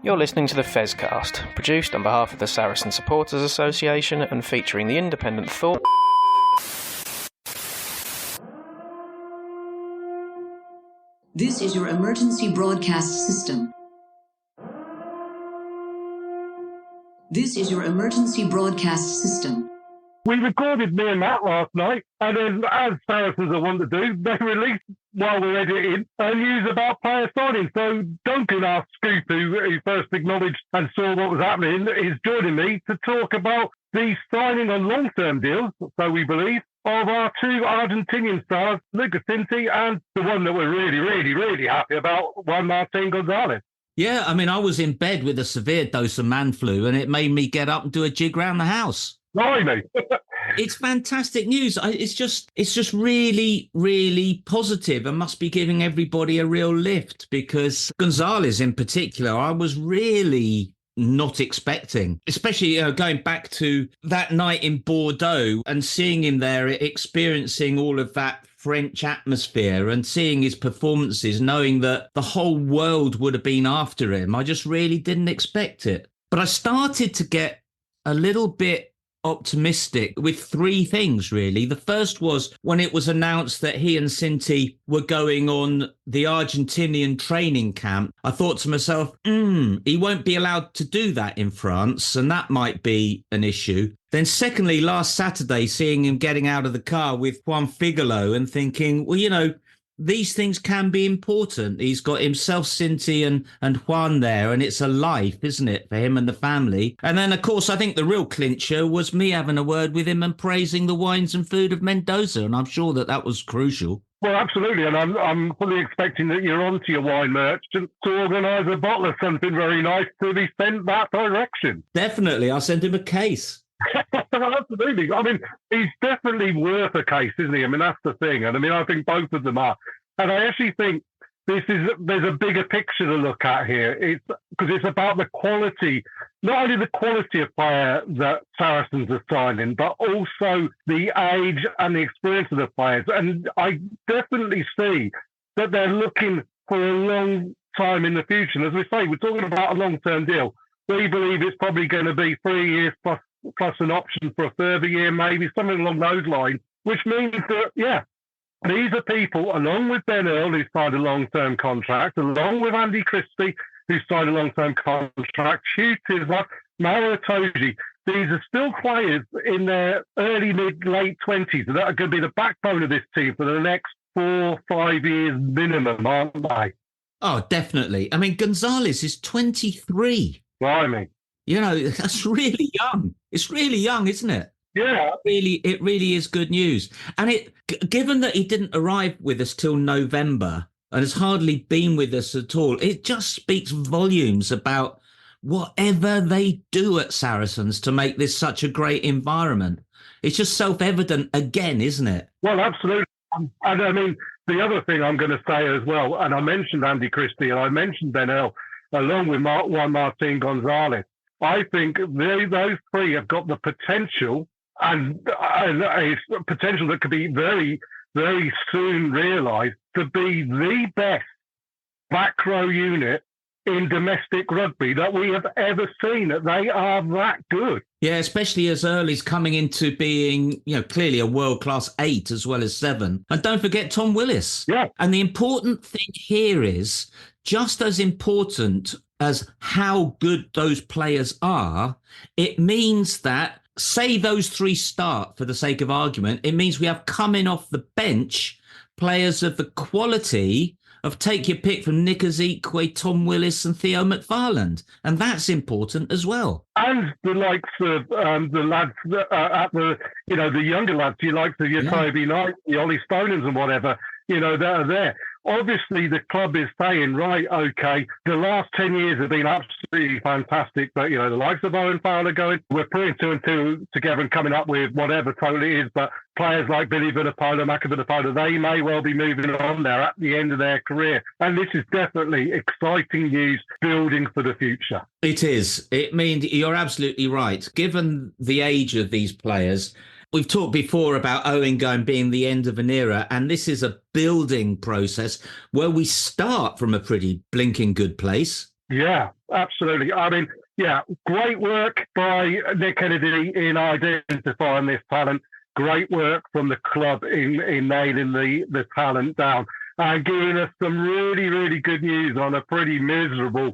You're listening to the Fezcast, produced on behalf of the Saracen Supporters Association and featuring the independent thought. This is your emergency broadcast system. This is your emergency broadcast system. We recorded me and Matt last night, and then, as Saracens are wont to do, they released while we're editing news about player signing. So Duncan, our scoop, who first acknowledged and saw what was happening, is joining me to talk about the signing on long-term deals, so we believe, of our two Argentinian stars, Lucas Cinti, and the one that we're really happy about, Juan Martin Gonzalez. Yeah, I mean, I was in bed with a severe dose of man flu, and it made me get up and do a jig round the house. Blimey. It's fantastic news. It's just really positive and must be giving everybody a real lift, because Gonzalez in particular, I was really not expecting, especially going back to that night in Bordeaux and seeing him there, experiencing all of that French atmosphere and seeing his performances, knowing that the whole world would have been after him. I just really didn't expect it. But I started to get a little bit optimistic with three things, really. The first was when it was announced that he and Cinti were going on the Argentinian training camp. I thought to myself, he won't be allowed to do that in France, and that might be an issue. Then secondly, last Saturday, seeing him getting out of the car with Juan Figolo and thinking, well, these things can be important. He's got himself, Cinti and Juan there, and it's a life, isn't it, for him and the family? And then, of course, I think the real clincher was me having a word with him and praising the wines and food of Mendoza, and I'm sure that was crucial. Well, absolutely, and I'm fully expecting that you're onto your wine merchant to organise a bottle of something very nice to be sent that direction. Definitely, I'll send him a case. Absolutely. I mean, he's definitely worth a case, isn't he? I mean, that's the thing. And I mean, I think both of them are. And I actually think there's a bigger picture to look at here. It's because it's about the quality, not only the quality of player that Saracens are signing, but also the age and the experience of the players. And I definitely see that they're looking for a long time in the future. And as we say, we're talking about a long-term deal. We believe it's probably going to be 3 years plus an option for a further year, maybe something along those lines, which means that, these are people, along with Ben Earl, who signed a long-term contract, along with Andy Christie, who signed a long-term contract, Hugh Tisler, Mauro Toji. These are still players in their early, late 20s that are going to be the backbone of this team for the next 4-5 years minimum, aren't they? Oh, definitely. I mean, Gonzalez is 23. Blimey. That's really young. It's really young, isn't it? Yeah. It really is good news. And given that he didn't arrive with us till November and has hardly been with us at all, it just speaks volumes about whatever they do at Saracens to make this such a great environment. It's just self-evident again, isn't it? Well, absolutely. And I mean, the other thing I'm going to say as well, and I mentioned Andy Christie and I mentioned Ben Earl, along with Juan Martin Gonzalez, I think those three have got the potential and a potential that could be very, very soon realised to be the best back row unit in domestic rugby that we have ever seen. They are that good. Yeah, especially as Early's coming into being, clearly a world-class 8 as well as 7. And don't forget Tom Willis. Yeah. And the important thing here is, just as important as how good those players are, it means that, say those three start for the sake of argument, it means we have coming off the bench players of the quality of, take your pick, from Nick Ezekwe, Tom Willis and Theo McFarland. And that's important as well. And the likes of the lads at the younger lads, the likes of your Toby Knight, the Ollie Stoners and whatever, that are there. Obviously, the club is saying, right, okay, the last 10 years have been absolutely fantastic, but, the likes of Owen Fowler going, we're putting 2 and 2 together and coming up with whatever total it is, but players like Billy Vunipola, Maka Vunipola, they may well be moving on there at the end of their career. And this is definitely exciting news, building for the future. It is. It means you're absolutely right. Given the age of these players, we've talked before about Owen going being the end of an era, and this is a building process where we start from a pretty blinking good place. Yeah, absolutely. I mean, yeah, great work by Nick Kennedy in identifying this talent. Great work from the club in nailing the talent down and giving us some really, really good news on a pretty miserable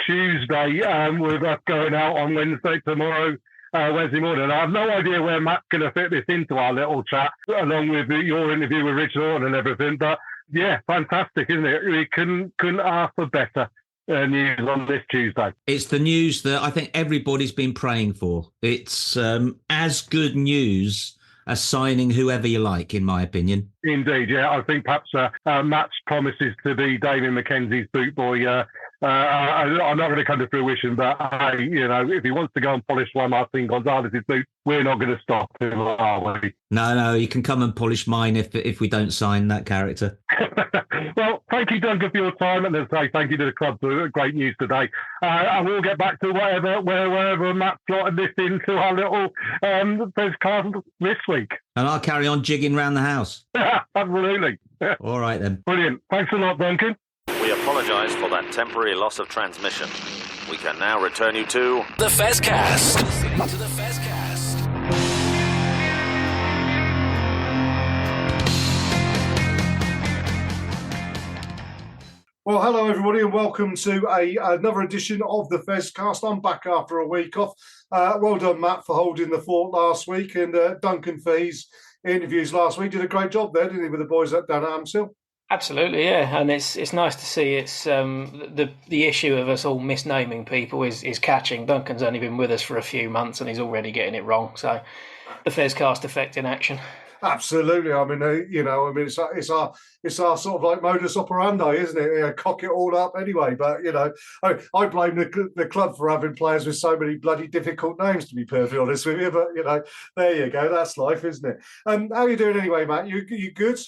Tuesday with us going out on Wednesday Wednesday morning. I have no idea where Matt's going to fit this into our little chat, along with your interview with Richard Haughton and everything. But yeah, fantastic, isn't it? We couldn't ask for better news on this Tuesday. It's the news that I think everybody's been praying for. It's as good news as signing whoever you like, in my opinion. Indeed, yeah. I think perhaps Matt's promises to be David McKenzie's boot boy are not going to come to fruition, but if he wants to go and polish Juan Martin Gonzalez's boot, we're not going to stop him, are we? No, you can come and polish mine if we don't sign that character. Well, thank you, Duncan, for your time, and as I say, thank you to the club for great news today. And we'll get back to wherever Matt slotted this into our little card this week. And I'll carry on jigging round the house. Absolutely. All right, then. Brilliant. Thanks a lot, Duncan. We apologise for that temporary loss of transmission. We can now return you to The Fezcast. Listening to The Fezcast. Well, hello everybody, and welcome to another edition of the Fezcast. I'm back after a week off. Well done, Matt, for holding the fort last week, and Duncan for his interviews last week. Did a great job there, didn't he, with the boys down at Amsil? Absolutely, yeah, and it's nice to see. It's the issue of us all misnaming people is catching. Duncan's only been with us for a few months, and he's already getting it wrong. So, the Fezcast effect in action. Absolutely. I mean, it's our sort of like modus operandi, isn't it? Cock it all up anyway. But I blame the club for having players with so many bloody difficult names, to be perfectly honest with you. But there you go. That's life, isn't it? How are you doing anyway, Matt? You good?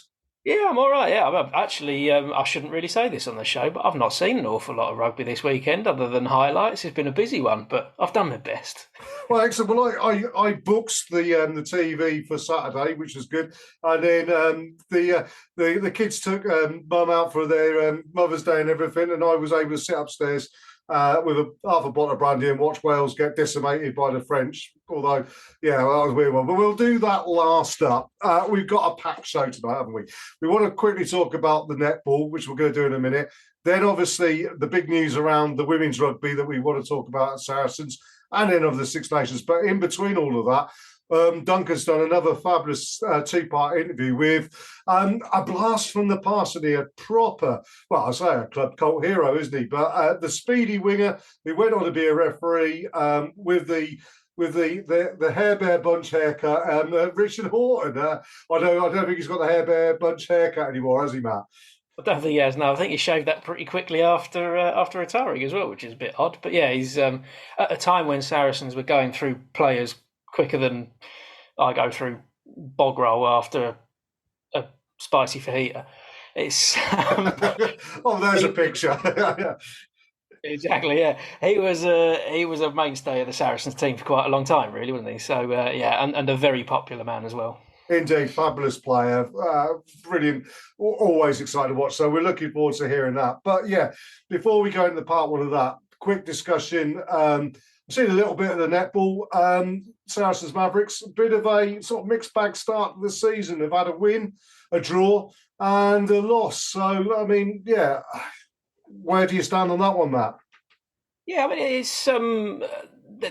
Yeah, I'm all right. Yeah, I shouldn't really say this on the show, but I've not seen an awful lot of rugby this weekend, other than highlights. It's been a busy one, but I've done my best. Well, excellent. Well, I booked the TV for Saturday, which was good, and then the kids took Mum out for their Mother's Day and everything, and I was able to sit upstairs with half a bottle of brandy and watch Wales get decimated by the French. Although, yeah, that was a weird one. But we'll do that last up. We've got a packed show tonight, haven't we? We want to quickly talk about the netball, which we're going to do in a minute. Then, obviously, the big news around the women's rugby that we want to talk about at Saracens, and then of the Six Nations. But in between all of that, Duncan's done another fabulous two-part interview with a blast from the past, and a proper, well, I say a club cult hero, isn't he? But the speedy winger who went on to be a referee with the hair bear bunch haircut, Richard Haughton. I don't think he's got the hair bear bunch haircut anymore, has he, Matt? I don't think he has. No, I think he shaved that pretty quickly after retiring as well, which is a bit odd. But yeah, he's at a time when Saracens were going through players quicker than I go through bog roll after a spicy fajita. It's oh, there's a picture. Exactly, yeah. He was a mainstay of the Saracens team for quite a long time, really, wasn't he? So yeah, and a very popular man as well. Indeed, fabulous player, brilliant, always excited to watch. So we're looking forward to hearing that. But yeah, before we go into part one of that, quick discussion. I've seen a little bit of the netball. Saracens Mavericks, a bit of a sort of mixed bag start to the season. They've had a win, a draw, and a loss. So, I mean, yeah, where do you stand on that one, Matt? Yeah, I mean, it's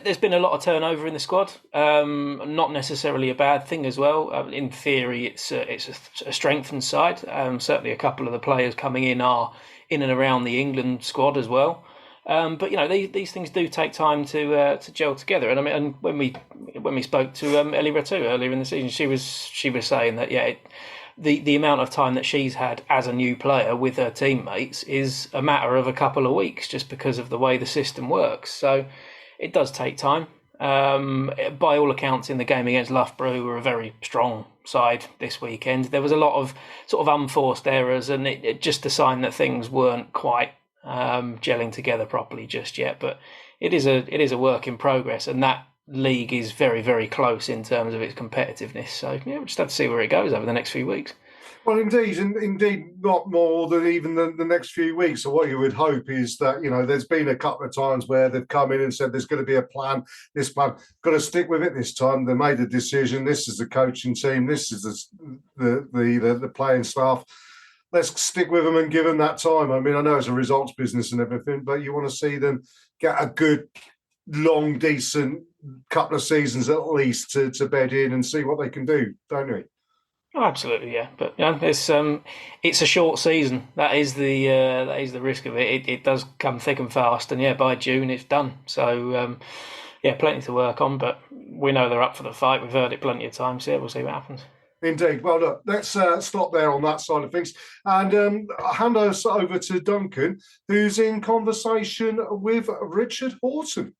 there's been a lot of turnover in the squad. Not necessarily a bad thing as well. In theory, it's a strengthened side. Certainly, a couple of the players coming in are in and around the England squad as well. But these things do take time to gel together. And I mean, and when we spoke to Ellie Ratu earlier in the season, she was saying that the amount of time that she's had as a new player with her teammates is a matter of a couple of weeks, just because of the way the system works. So it does take time. By all accounts, in the game against Loughborough, who were a very strong side this weekend, there was a lot of sort of unforced errors, and it just a sign that things weren't quite gelling together properly just yet. But it is a work in progress, and that league is very, very close in terms of its competitiveness. So yeah, we'll just have to see where it goes over the next few weeks. Well, indeed, not more than even the next few weeks. So what you would hope is that, there's been a couple of times where they've come in and said there's going to be a plan, this plan, got to stick with it this time. They made a decision. This is the coaching team. This is the playing staff. Let's stick with them and give them that time. I mean, I know it's a results business and everything, but you want to see them get a good, long, decent couple of seasons at least to bed in and see what they can do, don't we? Oh, absolutely, yeah. But it's a short season. That is the risk of it. It does come thick and fast, and by June it's done. So plenty to work on. But we know they're up for the fight. We've heard it plenty of times. Yeah, we'll see what happens. Indeed. Well, look, let's stop there on that side of things and hand us over to Duncan, who's in conversation with Richard Haughton.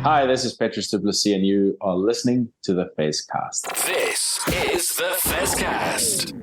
Hi, this is Petrus Duplessis, and you are listening to the Fezcast. This is the Fezcast.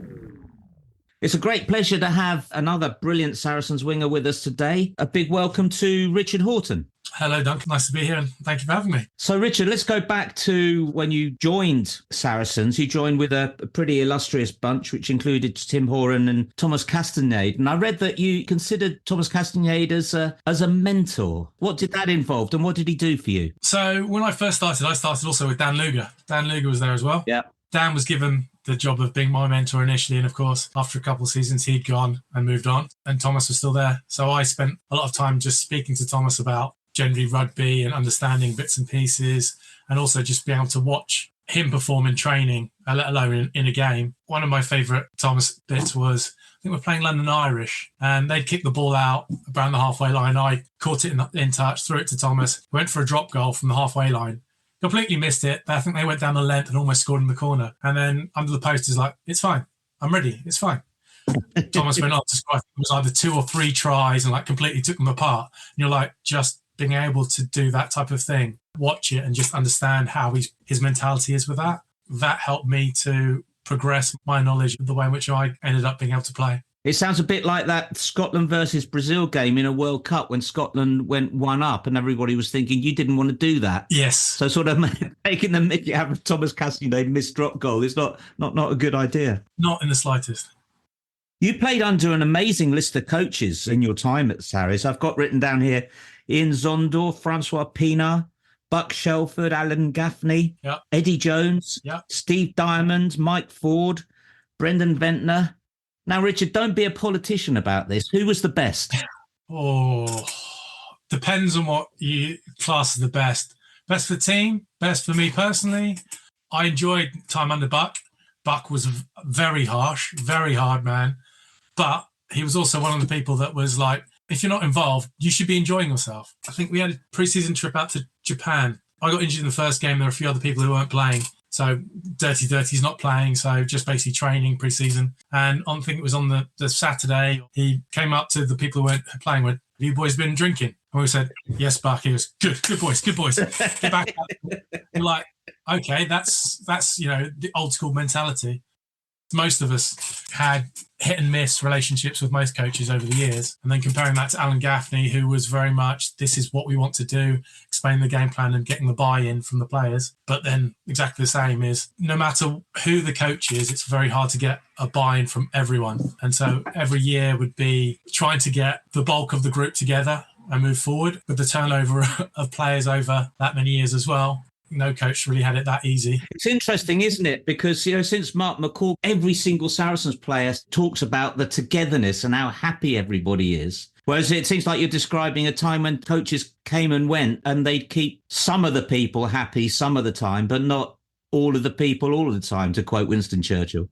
It's a great pleasure to have another brilliant Saracens winger with us today. A big welcome to Richard Haughton. Hello, Duncan. Nice to be here, and thank you for having me. So, Richard, let's go back to when you joined Saracens. You joined with a pretty illustrious bunch, which included Tim Horan and Thomas Castanede. And I read that you considered Thomas Castanede as a mentor. What did that involve, and what did he do for you? So, when I first started, I started also with Dan Luger. Dan Luger was there as well. Yeah. Dan was given the job of being my mentor initially, and of course, after a couple of seasons, he'd gone and moved on, and Thomas was still there. So I spent a lot of time just speaking to Thomas about generally rugby and understanding bits and pieces, and also just being able to watch him perform in training, let alone in a game. One of my favourite Thomas bits was, I think we're playing London Irish, and they'd kick the ball out around the halfway line. I caught it in touch, threw it to Thomas, went for a drop goal from the halfway line. Completely missed it, but I think they went down the length and almost scored in the corner. And then under the post is like, it's fine. I'm ready. It's fine. Thomas went on to score. It was either 2 or 3 tries and completely took them apart. And you're like, just being able to do that type of thing, watch it and just understand how his mentality is with that. That helped me to progress my knowledge of the way in which I ended up being able to play. It sounds a bit like that Scotland versus Brazil game in a World Cup when Scotland went 1-up and everybody was thinking you didn't want to do that. Yes. So sort of taking the mickey out of Thomas Castanede missed drop goal is not a good idea. Not in the slightest. You played under an amazing list of coaches in your time at Sarries. I've got written down here Ian Zondorf, Francois Pienaar, Buck Shelford, Alan Gaffney, Eddie Jones, Steve Diamond, Mike Ford, Brendan Ventnor. Now, Richard, don't be a politician about this. Who was the best? Oh, depends on what you class as the best. Best for the team, best for me personally. I enjoyed time under Buck. Buck was a very harsh, very hard man. But he was also one of the people that was like, if you're not involved, you should be enjoying yourself. I think we had a pre-season trip out to Japan. I got injured in the first game. There were a few other people who weren't playing. So Dirty's not playing, so just basically training pre-season. And I think it was on the Saturday, he came up to the people who weren't playing with, have you boys been drinking? And we said, yes, Buck. He goes, good boys. Get back up. We're like, okay, that's the old school mentality. Most of us had hit and miss relationships with most coaches over the years. And then comparing that to Alan Gaffney, who was very much, this is what we want to do, explaining the game plan and getting the buy-in from the players. But then exactly the same is, no matter who the coach is, it's very hard to get a buy-in from everyone. And so every year would be trying to get the bulk of the group together and move forward. With the turnover of players over that many years as well, no coach really had it that easy. It's interesting, isn't it? Because, since Mark McCall, every single Saracens player talks about the togetherness and how happy everybody is. Whereas it seems like you're describing a time when coaches came and went and they'd keep some of the people happy some of the time, but not all of the people all of the time, to quote Winston Churchill.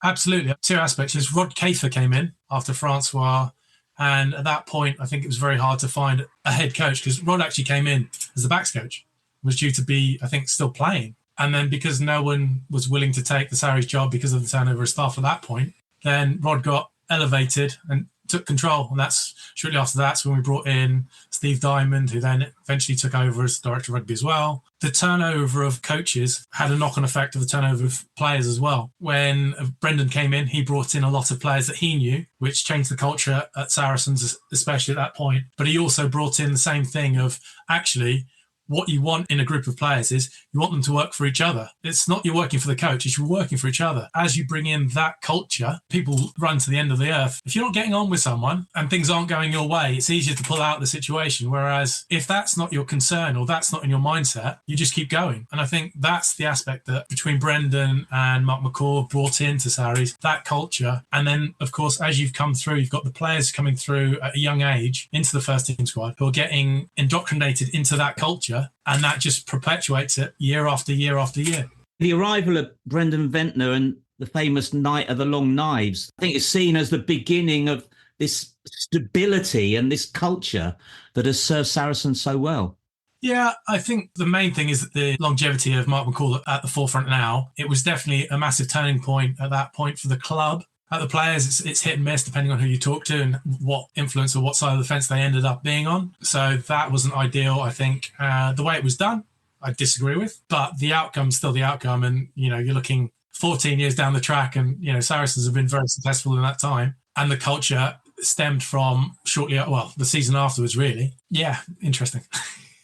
Absolutely. 2 aspects. Is Rod Kafer came in after Francois. And at that point, I think it was very hard to find a head coach because Rod actually came in as the backs coach. Was due to be, I think, still playing. And then because no one was willing to take the Sarries job because of the turnover of staff at that point, then Rod got elevated and took control. And that's shortly after that's when we brought in Steve Diamond, who then eventually took over as director of rugby as well. The turnover of coaches had a knock-on effect of the turnover of players as well. When Brendan came in, he brought in a lot of players that he knew, which changed the culture at Saracens, especially at that point. But he also brought in the same thing of, actually, what you want in a group of players is you want them to work for each other. It's not you're working for the coach, it's you're working for each other. As you bring in that culture, people run to the end of the earth. If you're not getting on with someone and things aren't going your way, it's easier to pull out the situation. Whereas if that's not your concern or that's not in your mindset, you just keep going. And I think that's the aspect that between Brendan and Mark McCall brought into Sarries, that culture. And then, of course, as you've come through, you've got the players coming through at a young age into the first team squad who are getting indoctrinated into that culture. And that just perpetuates it year after year after year. The arrival of Brendan Ventnor and the famous Night of the Long Knives, I think is seen as the beginning of this stability and this culture that has served Saracens so well. Yeah, I think the main thing is that the longevity of Mark McCall at the forefront now. It was definitely a massive turning point at that point for the club. At the players, it's hit and miss depending on who you talk to and what influence or what side of the fence they ended up being on. So that wasn't ideal, I think. The way it was done, I disagree with. But the outcome's still the outcome. And, you're looking 14 years down the track and, Saracens have been very successful in that time. And the culture stemmed from the season afterwards, really. Yeah, interesting.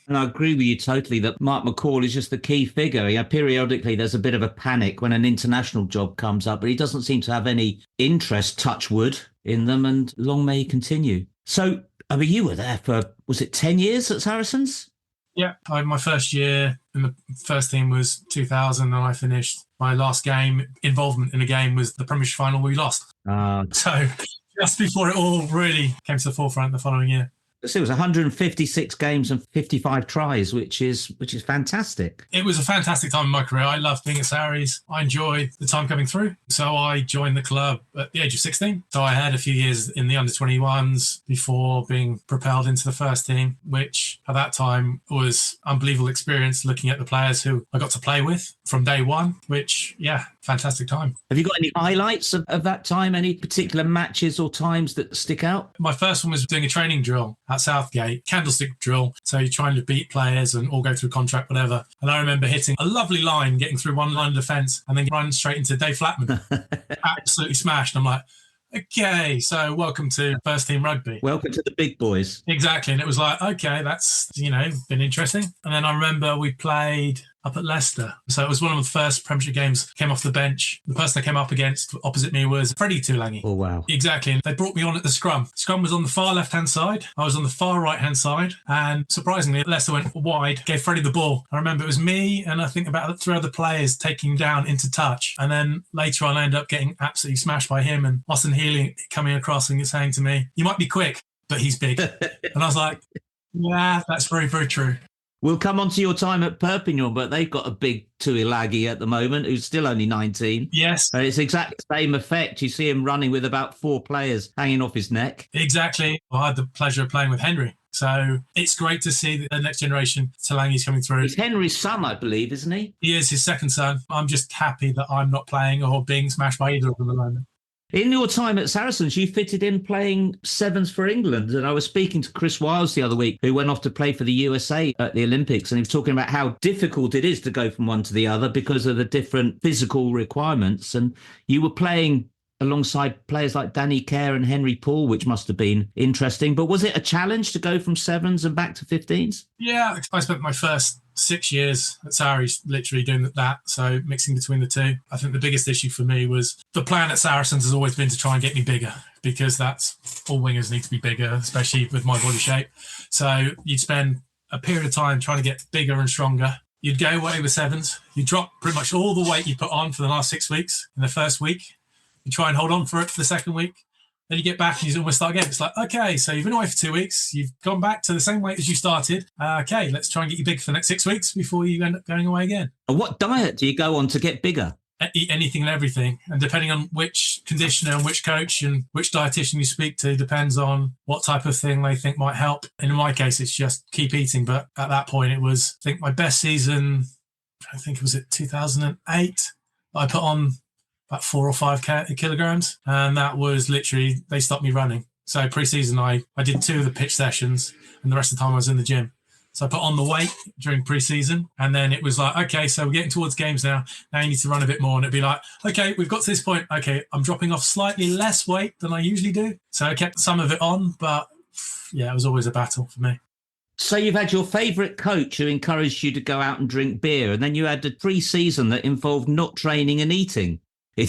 And I agree with you totally that Mark McCall is just the key figure. Periodically, there's a bit of a panic when an international job comes up, but he doesn't seem to have any interest, touch wood, in them, and long may he continue. So, you were there for, was it 10 years at Saracens? Yeah, my first year in the first team was 2000, and I finished my last involvement in a game was the Premiership final we lost. So just before it all really came to the forefront the following year. So it was 156 games and 55 tries, which is fantastic. It was a fantastic time in my career. I loved being at Sarries. I enjoyed the time coming through. So I joined the club at the age of 16. So I had a few years in the under-21s before being propelled into the first team, which at that time was unbelievable experience looking at the players who I got to play with from day one, which, yeah, fantastic time. Have you got any highlights of that time? Any particular matches or times that stick out? My first one was doing a training drill at Southgate, candlestick drill. So you're trying to beat players and all go through contract, whatever. And I remember hitting a lovely line, getting through one line of defence and then running straight into Dave Flatman. Absolutely smashed. I'm like, okay, so welcome to first team rugby. Welcome to the big boys. Exactly. And it was like, okay, that's, been interesting. And then I remember we played up at Leicester. So it was one of the first Premiership games, came off the bench. The person I came up against opposite me was Freddie Tulangi. Oh, wow. Exactly. And they brought me on at the scrum. Scrum was on the far left-hand side. I was on the far right-hand side. And surprisingly, Leicester went wide, gave Freddie the ball. I remember it was me and I think about 3 other players taking him down into touch. And then later on, I ended up getting absolutely smashed by him and Austin Healy coming across and saying to me, you might be quick, but he's big. And I was like, yeah, that's very, very true. We'll come on to your time at Perpignan, but they've got a big Tuilagi at the moment who's still only 19. Yes. And it's exactly the same effect. You see him running with about 4 players hanging off his neck. Exactly. I had the pleasure of playing with Henry. So it's great to see the next generation Tulangi's coming through. He's Henry's son, I believe, isn't he? He is his second son. I'm just happy that I'm not playing or being smashed by either of them at the moment. In your time at Saracens, you fitted in playing sevens for England. And I was speaking to Chris Wiles the other week, who went off to play for the USA at the Olympics. And he was talking about how difficult it is to go from one to the other because of the different physical requirements. And you were playing alongside players like Danny Kerr and Henry Paul, which must have been interesting. But was it a challenge to go from sevens and back to 15s? Yeah, I spent my first 6 years at Sarries literally doing that, so mixing between the two. I think the biggest issue for me was the plan at Saracens has always been to try and get me bigger, because that's all wingers need to be bigger, especially with my body shape. So you'd spend a period of time trying to get bigger and stronger. You'd go away with sevens. You drop pretty much all the weight you put on for the last 6 weeks in the first week. You try and hold on for it for the second week. Then you get back and you almost start again. It's like, okay, so you've been away for 2 weeks. You've gone back to the same weight as you started. Okay, let's try and get you big for the next 6 weeks before you end up going away again. And what diet do you go on to get bigger? Eat anything and everything. And depending on which conditioner and which coach and which dietitian you speak to, depends on what type of thing they think might help. And in my case, it's just keep eating. But at that point, it was, I think my best season, I think it was at 2008, I put on about 4 or 5 kilograms. And that was literally, they stopped me running. So pre-season, I did 2 of the pitch sessions and the rest of the time I was in the gym. So I put on the weight during pre-season and then it was like, okay, so we're getting towards games now. Now you need to run a bit more. And it'd be like, okay, we've got to this point. Okay, I'm dropping off slightly less weight than I usually do. So I kept some of it on, but yeah, it was always a battle for me. So you've had your favourite coach who encouraged you to go out and drink beer, and then you had a pre-season that involved not training and eating. It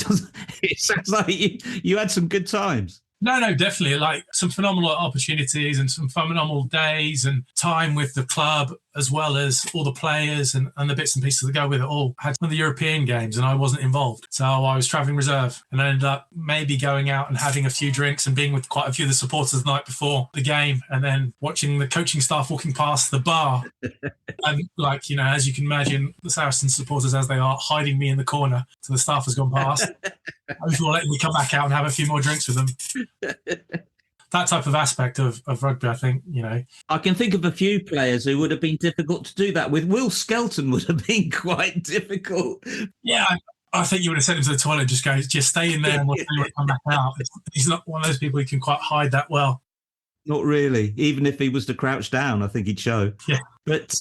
sounds like you had some good times. No, definitely. Like some phenomenal opportunities and some phenomenal days and time with the club, as well as all the players and the bits and pieces that go with it all. I had some of the European games and I wasn't involved. So I was travelling reserve and I ended up maybe going out and having a few drinks and being with quite a few of the supporters the night before the game, and then watching the coaching staff walking past the bar. And like, as you can imagine, the Saracens supporters, as they are, hiding me in the corner till the staff has gone past. Before letting me come back out and have a few more drinks with them. That type of aspect of rugby, I think, I can think of a few players who would have been difficult to do that with. Will Skelton would have been quite difficult. Yeah, I think you would have sent him to the toilet, just stay in there and we'll see when come back out. He's not one of those people who can quite hide that well. Not really. Even if he was to crouch down, I think he'd show. Yeah. But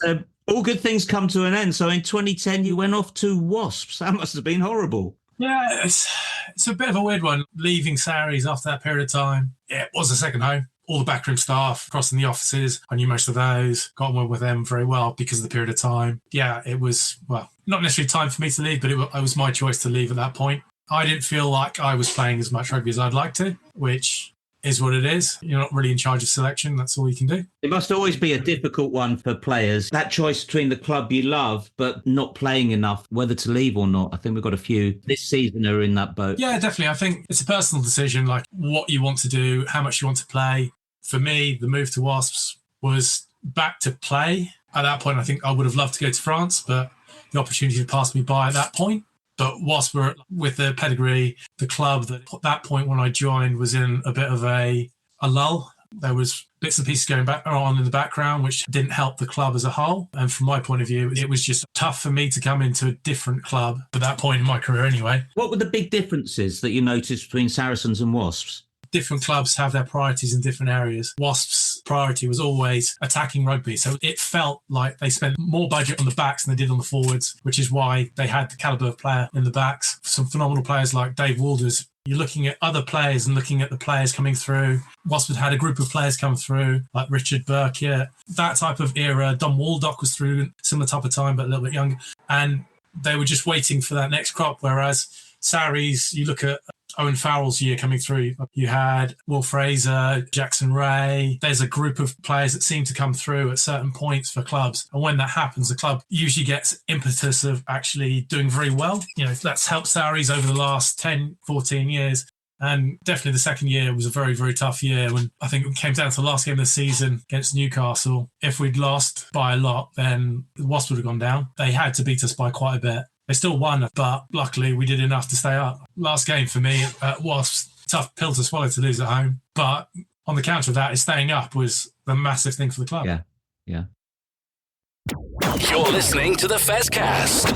all good things come to an end. So in 2010, you went off to Wasps. That must have been horrible. Yeah, it's a bit of a weird one, leaving Saris after that period of time. Yeah, it was a second home. All the backroom staff, across in the offices, I knew most of those, got on with them very well because of the period of time. Yeah, it was, not necessarily time for me to leave, but it was my choice to leave at that point. I didn't feel like I was playing as much rugby as I'd like to, which is what it is. You're not really in charge of selection. That's all you can do. It must always be a difficult one for players. That choice between the club you love, but not playing enough, whether to leave or not. I think we've got a few this season who are in that boat. Yeah, definitely. I think it's a personal decision, like what you want to do, how much you want to play. For me, the move to Wasps was back to play. At that point, I think I would have loved to go to France, but the opportunity passed me by at that point. But Wasps were, with the pedigree, the club that at that point when I joined was in a bit of a lull. There was bits and pieces going on in the background, which didn't help the club as a whole. And from my point of view, it was just tough for me to come into a different club at that point in my career anyway. What were the big differences that you noticed between Saracens and Wasps? Different clubs have their priorities in different areas. Wasps' priority was always attacking rugby. So it felt like they spent more budget on the backs than they did on the forwards, which is why they had the calibre of player in the backs. Some phenomenal players like Dave Walders. You're looking at other players and looking at the players coming through. Wasps had a group of players come through, like Richard Burkitt. That type of era. Don Waldock was through similar type of time, but a little bit younger. And they were just waiting for that next crop, whereas Saris, you look at Owen Farrell's year coming through. You had Will Fraser, Jackson Ray. There's a group of players that seem to come through at certain points for clubs. And when that happens, the club usually gets impetus of actually doing very well. That's helped Saris over the last 10, 14 years. And definitely the second year was a very, very tough year when I think it came down to the last game of the season against Newcastle. If we'd lost by a lot, then the Wasps would have gone down. They had to beat us by quite a bit. They still won, but luckily we did enough to stay up. Last game for me was a tough pill to swallow to lose at home. But on the counter of that, staying up was the massive thing for the club. Yeah. You're listening to the Fezcast.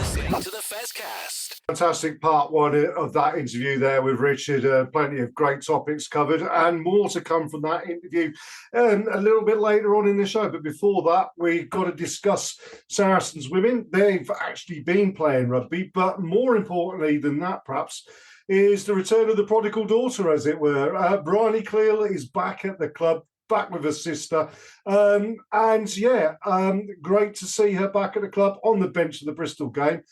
Fantastic part one of that interview there with Richard. Plenty of great topics covered and more to come from that interview a little bit later on in the show. But before that, we've got to discuss Saracens women. They've actually been playing rugby, but more importantly than that, perhaps, is the return of the prodigal daughter, as it were. Bryony Cleal is back at the club, back with her sister. Great to see her back at the club on the bench of the Bristol game.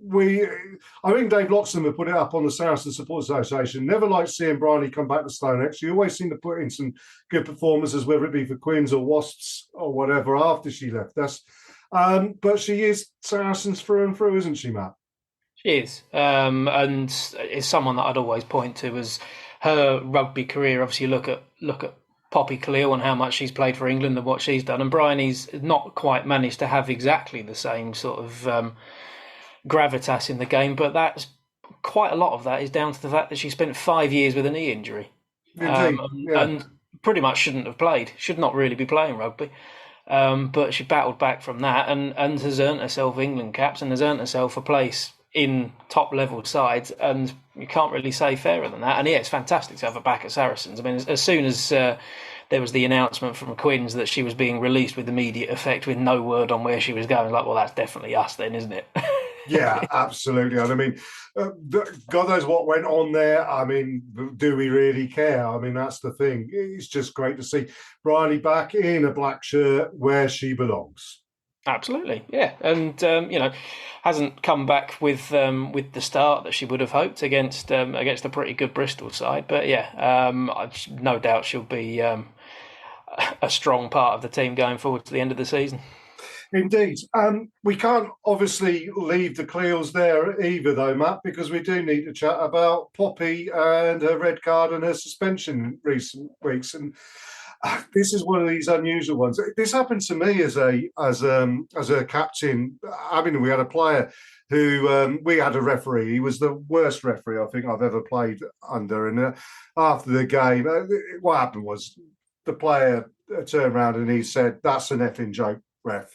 I think Dave Loxham had put it up on the Saracen Support Association. Never liked seeing Bryony come back to Stonex. She always seemed to put in some good performances, whether it be for Quins or Wasps or whatever, after she left us. But she is Saracens through and through, isn't she, Matt? She is. And it's someone that I'd always point to as her rugby career. Obviously, look at Poppy Cleal and how much she's played for England and what she's done. And Bryony's not quite managed to have exactly the same sort of gravitas in the game, but that's quite a lot of that is down to the fact that she spent 5 years with a knee injury. And pretty much shouldn't have played, should not really be playing rugby. But she battled back from that and has earned herself England caps and has earned herself a place in top level sides, and you can't really say fairer than that. And yeah, it's fantastic to have her back at Saracens. I mean, as soon as there was the announcement from Quins that she was being released with immediate effect with no word on where she was going, like, well, that's definitely us then, isn't it? Yeah, absolutely. And I mean, God knows what went on there. I mean, do we really care? I mean, that's the thing. It's just great to see Briley back in a black shirt where she belongs. Absolutely, yeah, and hasn't come back with the start that she would have hoped against a pretty good Bristol side. But yeah, I've no doubt she'll be a strong part of the team going forward to the end of the season. Indeed. We can't obviously leave the Cleals there either, though, Matt, because we do need to chat about Poppy and her red card and her suspension in recent weeks. And this is one of these unusual ones. This happened to me as a captain. I mean, we had a player who we had a referee. He was the worst referee I think I've ever played under. And after the game, what happened was the player turned around and he said, "That's an effing joke, ref."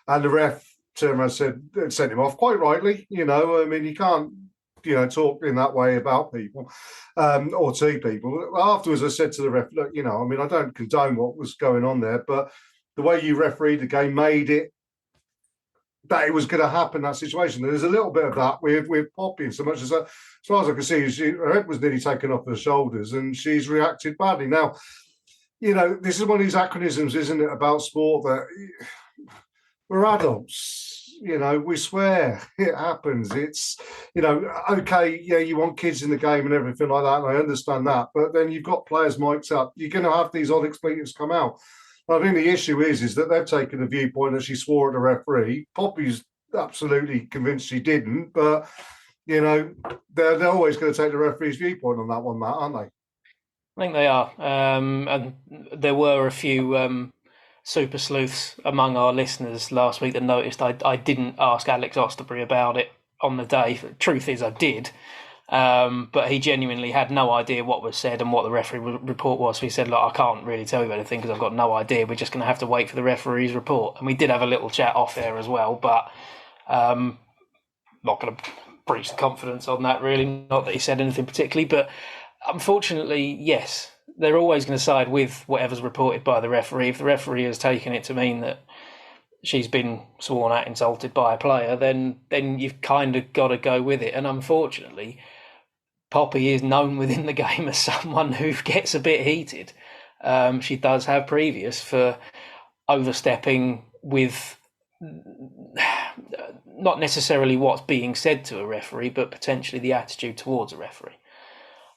And the ref turned around and sent him off, quite rightly. I mean, you can't talk in that way about people or to people. Afterwards, I said to the ref, look, I mean, I don't condone what was going on there, but the way you refereed the game made it that it was going to happen, that situation. And there's a little bit of that with Poppy, so much as far as I can see, her head was nearly taken off her shoulders and she's reacted badly. Now, this is one of these acronyms, isn't it, about sport that we're adults. We swear, it happens. It's, okay, yeah, you want kids in the game and everything like that, and I understand that, but then you've got players mic'd up. You're going to have these odd expletives come out. I think the issue is that they've taken the viewpoint that she swore at the referee. Poppy's absolutely convinced she didn't, but, they're always going to take the referee's viewpoint on that one, Matt, aren't they? I think they are. And there were a few super sleuths among our listeners last week that noticed I didn't ask Alex Osterbury about it on the day. The truth is I did, but he genuinely had no idea what was said and what the referee report was. So he said, look, I can't really tell you anything because I've got no idea. We're just going to have to wait for the referee's report. And we did have a little chat off air as well, but not going to breach the confidence on that, really. Not that he said anything particularly, but unfortunately, yes, they're always going to side with whatever's reported by the referee. If the referee has taken it to mean that she's been sworn at, insulted by a player, then you've kind of got to go with it. And unfortunately, Poppy is known within the game as someone who gets a bit heated. She does have previous for overstepping with not necessarily what's being said to a referee, but potentially the attitude towards a referee.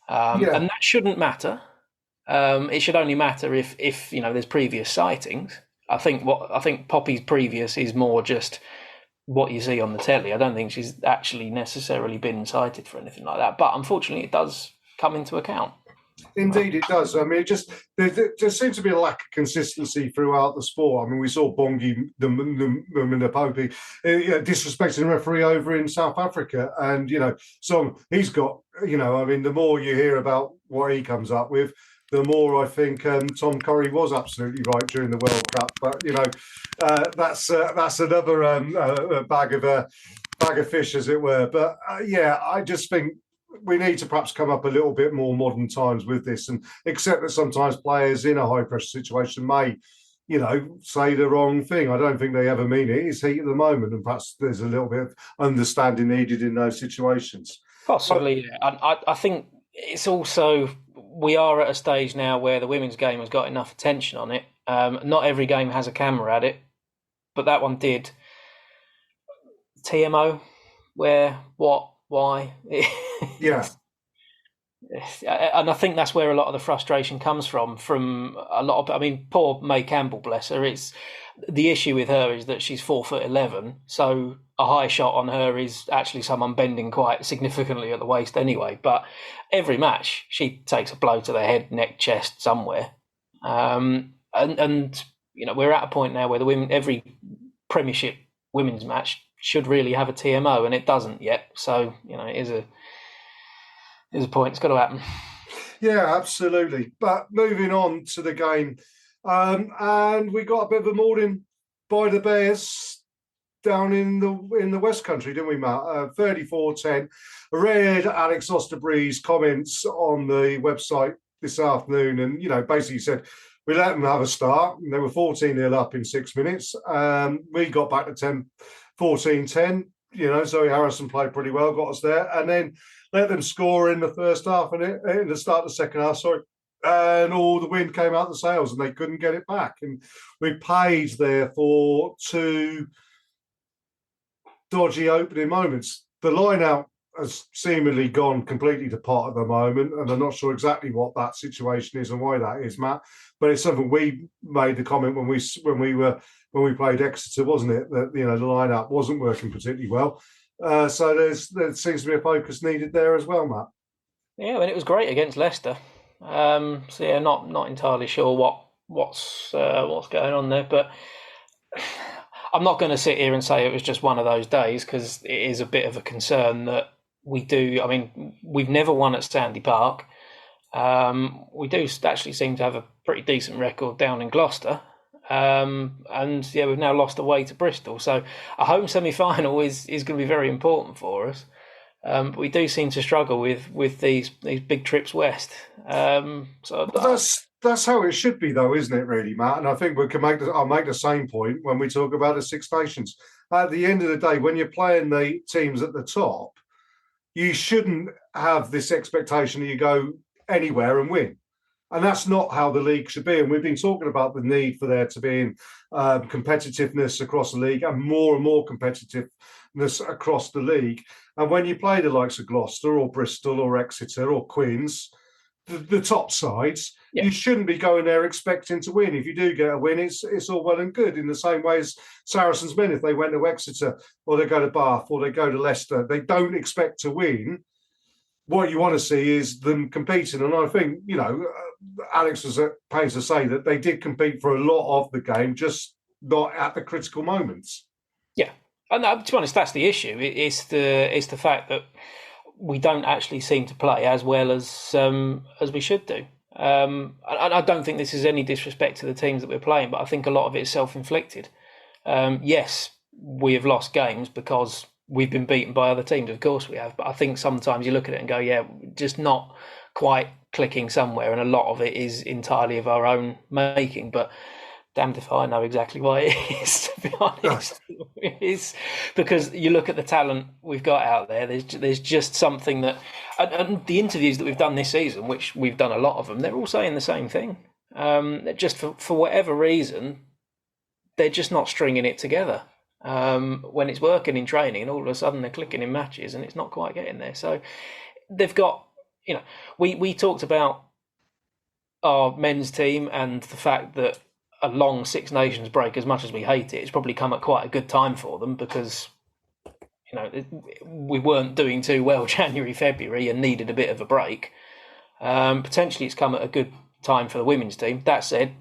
And that shouldn't matter. It should only matter if there's previous sightings. I think Poppy's previous is more just what you see on the telly. I don't think she's actually necessarily been cited for anything like that. But unfortunately, it does come into account. Indeed, it does. I mean, there seems to be a lack of consistency throughout the sport. I mean, we saw Bongi the Poppy disrespecting the referee over in South Africa, and so he's got I mean, the more you hear about what he comes up with, the more I think Tom Curry was absolutely right during the World Cup. But that's another bag of fish, as it were. But I just think we need to perhaps come up a little bit more modern times with this, and accept that sometimes players in a high pressure situation may, say the wrong thing. I don't think they ever mean it. It's heat at the moment, and perhaps there's a little bit of understanding needed in those situations. Possibly, I think it's also, we are at a stage now where the women's game has got enough attention on it. Not every game has a camera at it, but that one did. TMO, where, what, why? Yeah. And I think that's where a lot of the frustration comes from a lot of, I mean, poor May Campbell, bless her. It's the issue with her is that she's 4'11", so a high shot on her is actually someone bending quite significantly at the waist anyway. But every match she takes a blow to the head, neck, chest, somewhere. And we're at a point now where the women, every Premiership women's match should really have a TMO, and it doesn't yet. So it is a point. It's got to happen. Yeah, absolutely. But moving on to the game, and we got a bit of a morning by the Bears down in the West Country, didn't we, Matt? 34-10. I read Alex Osterbury's comments on the website this afternoon, and basically said we let them have a start. And they were 14-0 up in 6 minutes. We got back to 14-10. Zoe Harrison played pretty well, got us there, and then let them score in the first half and in the start of the second half, and all the wind came out the sails and they couldn't get it back. And we paid there for 2 dodgy opening moments. The line-out has seemingly gone completely to pot at the moment, and I'm not sure exactly what that situation is and why that is, Matt. But it's something we made the comment when we played Exeter, wasn't it? That the line-out wasn't working particularly well. So there seems to be a focus needed there as well, Matt. Yeah, it was great against Leicester. Not entirely sure what's going on there, but I'm not going to sit here and say it was just one of those days, because it is a bit of a concern that we do. I mean, we've never won at Sandy Park. We do actually seem to have a pretty decent record down in Gloucester. We've now lost away to Bristol. So a home semi-final is going to be very important for us. But we do seem to struggle with these big trips west. That's how it should be, though, isn't it, really, Matt? And I think I'll make the same point when we talk about the Six Nations. At the end of the day, when you're playing the teams at the top, you shouldn't have this expectation that you go anywhere and win. And that's not how the league should be. And we've been talking about the need for there to be competitiveness across the league and more competitiveness across the league. And when you play the likes of Gloucester or Bristol or Exeter or Queen's, the top sides, you shouldn't be going there expecting to win. If you do get a win, it's all well and good. In the same way as Saracens men, if they went to Exeter or they go to Bath or they go to Leicester, they don't expect to win. What you want to see is them competing. And I think, Alex was at pains to say that they did compete for a lot of the game, just not at the critical moments. Yeah. And to be honest, that's the issue. It's the fact that we don't actually seem to play as well as we should do. I don't think this is any disrespect to the teams that we're playing, but I think a lot of it is self-inflicted. Yes, we have lost games because we've been beaten by other teams. Of course we have. But I think sometimes you look at it and go, yeah, just not quite clicking somewhere. And a lot of it is entirely of our own making. But damned if I know exactly why it is, to be honest. It is because you look at the talent we've got out there. There's just something that, and the interviews that we've done this season, which we've done a lot of them, they're all saying the same thing. Just for whatever reason, they're just not stringing it together. When it's working in training, and all of a sudden they're clicking in matches, and it's not quite getting there. So they've got, we talked about our men's team and the fact that a long Six Nations break, as much as we hate it, it's probably come at quite a good time for them because, we weren't doing too well January, February and needed a bit of a break. Potentially it's come at a good time for the women's team. That said,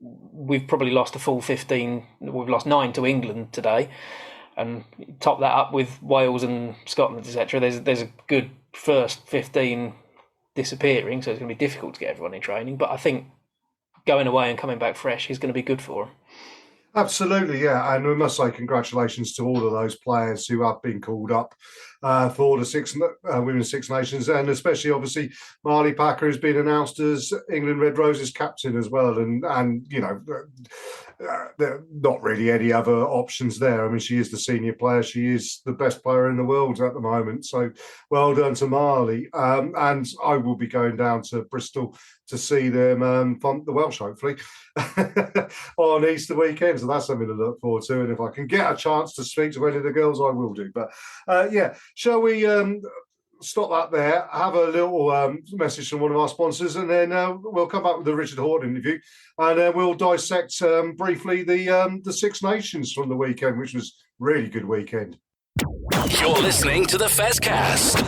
we've probably lost a full 15. We've lost 9 to England today, and top that up with Wales and Scotland, etc. There's a good first 15 disappearing, so it's going to be difficult to get everyone in training. But I think going away and coming back fresh is going to be good for them. Absolutely, yeah. And we must say congratulations to all of those players who have been called up for the Women's Six Nations, and especially, obviously, Marley Packer has been announced as England Red Roses captain as well. And there are not really any other options there. I mean, she is the senior player. She is the best player in the world at the moment. So well done to Marley. And I will be going down to Bristol to see them from the Welsh, hopefully, on Easter weekend. So that's something to look forward to. And if I can get a chance to speak to any of the girls, I will do. But shall we stop that there, have a little message from one of our sponsors, and then we'll come back with the Richard Haughton interview, and then we'll dissect briefly the Six Nations from the weekend, which was a really good weekend. You're listening to the Fezcast.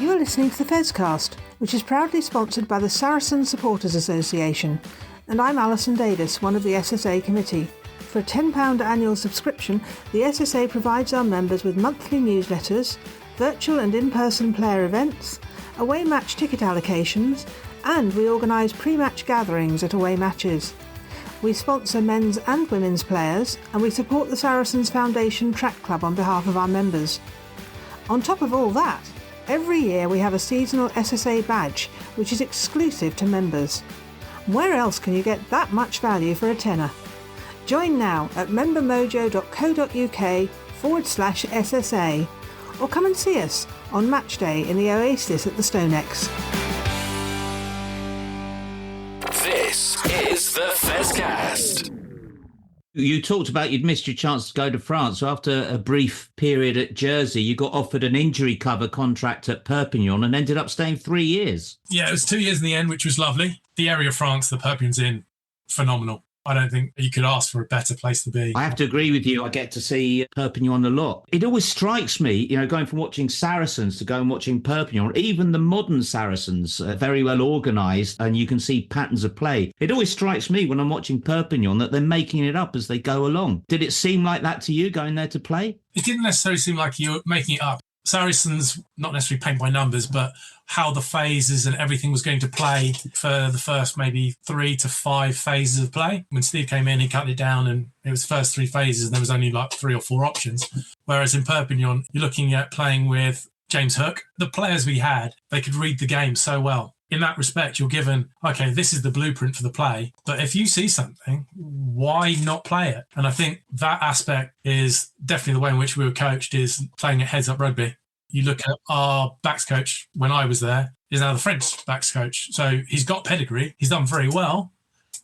You are listening to the Fezcast, which is proudly sponsored by the Saracen Supporters Association, and I'm Alison Davis, one of the SSA committee. For a £10 annual subscription, the SSA provides our members with monthly newsletters, virtual and in-person player events, away match ticket allocations, and we organise pre-match gatherings at away matches. We sponsor men's and women's players, and we support the Saracens Foundation Track Club on behalf of our members. On top of all that, every year we have a seasonal SSA badge, which is exclusive to members. Where else can you get that much value for a tenner? Join now at membermojo.co.uk/SSA or come and see us on match day in the Oasis at the Stonex. This is the Fezcast. You talked about you'd missed your chance to go to France. So after a brief period at Jersey, you got offered an injury cover contract at Perpignan and ended up staying 3 years. Yeah, it was 2 years in the end, which was lovely. The area of France that Perpignan's in, phenomenal. I don't think you could ask for a better place to be. I have to agree with you. I get to see Perpignan a lot. It always strikes me, going from watching Saracens to going watching Perpignan, even the modern Saracens are very well organised and you can see patterns of play. It always strikes me when I'm watching Perpignan that they're making it up as they go along. Did it seem like that to you going there to play? It didn't necessarily seem like you were making it up. Saracens, not necessarily paint by numbers, but how the phases and everything was going to play for the first maybe 3 to 5 phases of play. When Steve came in, he cut it down and it was the first 3 phases and there was only like 3 or 4 options. Whereas in Perpignan, you're looking at playing with James Hook. The players we had, they could read the game so well. In that respect, you're given, okay, this is the blueprint for the play. But if you see something, why not play it? And I think that aspect is definitely the way in which we were coached, is playing at heads-up rugby. You look at our backs coach when I was there, is now the French backs coach. So he's got pedigree. He's done very well.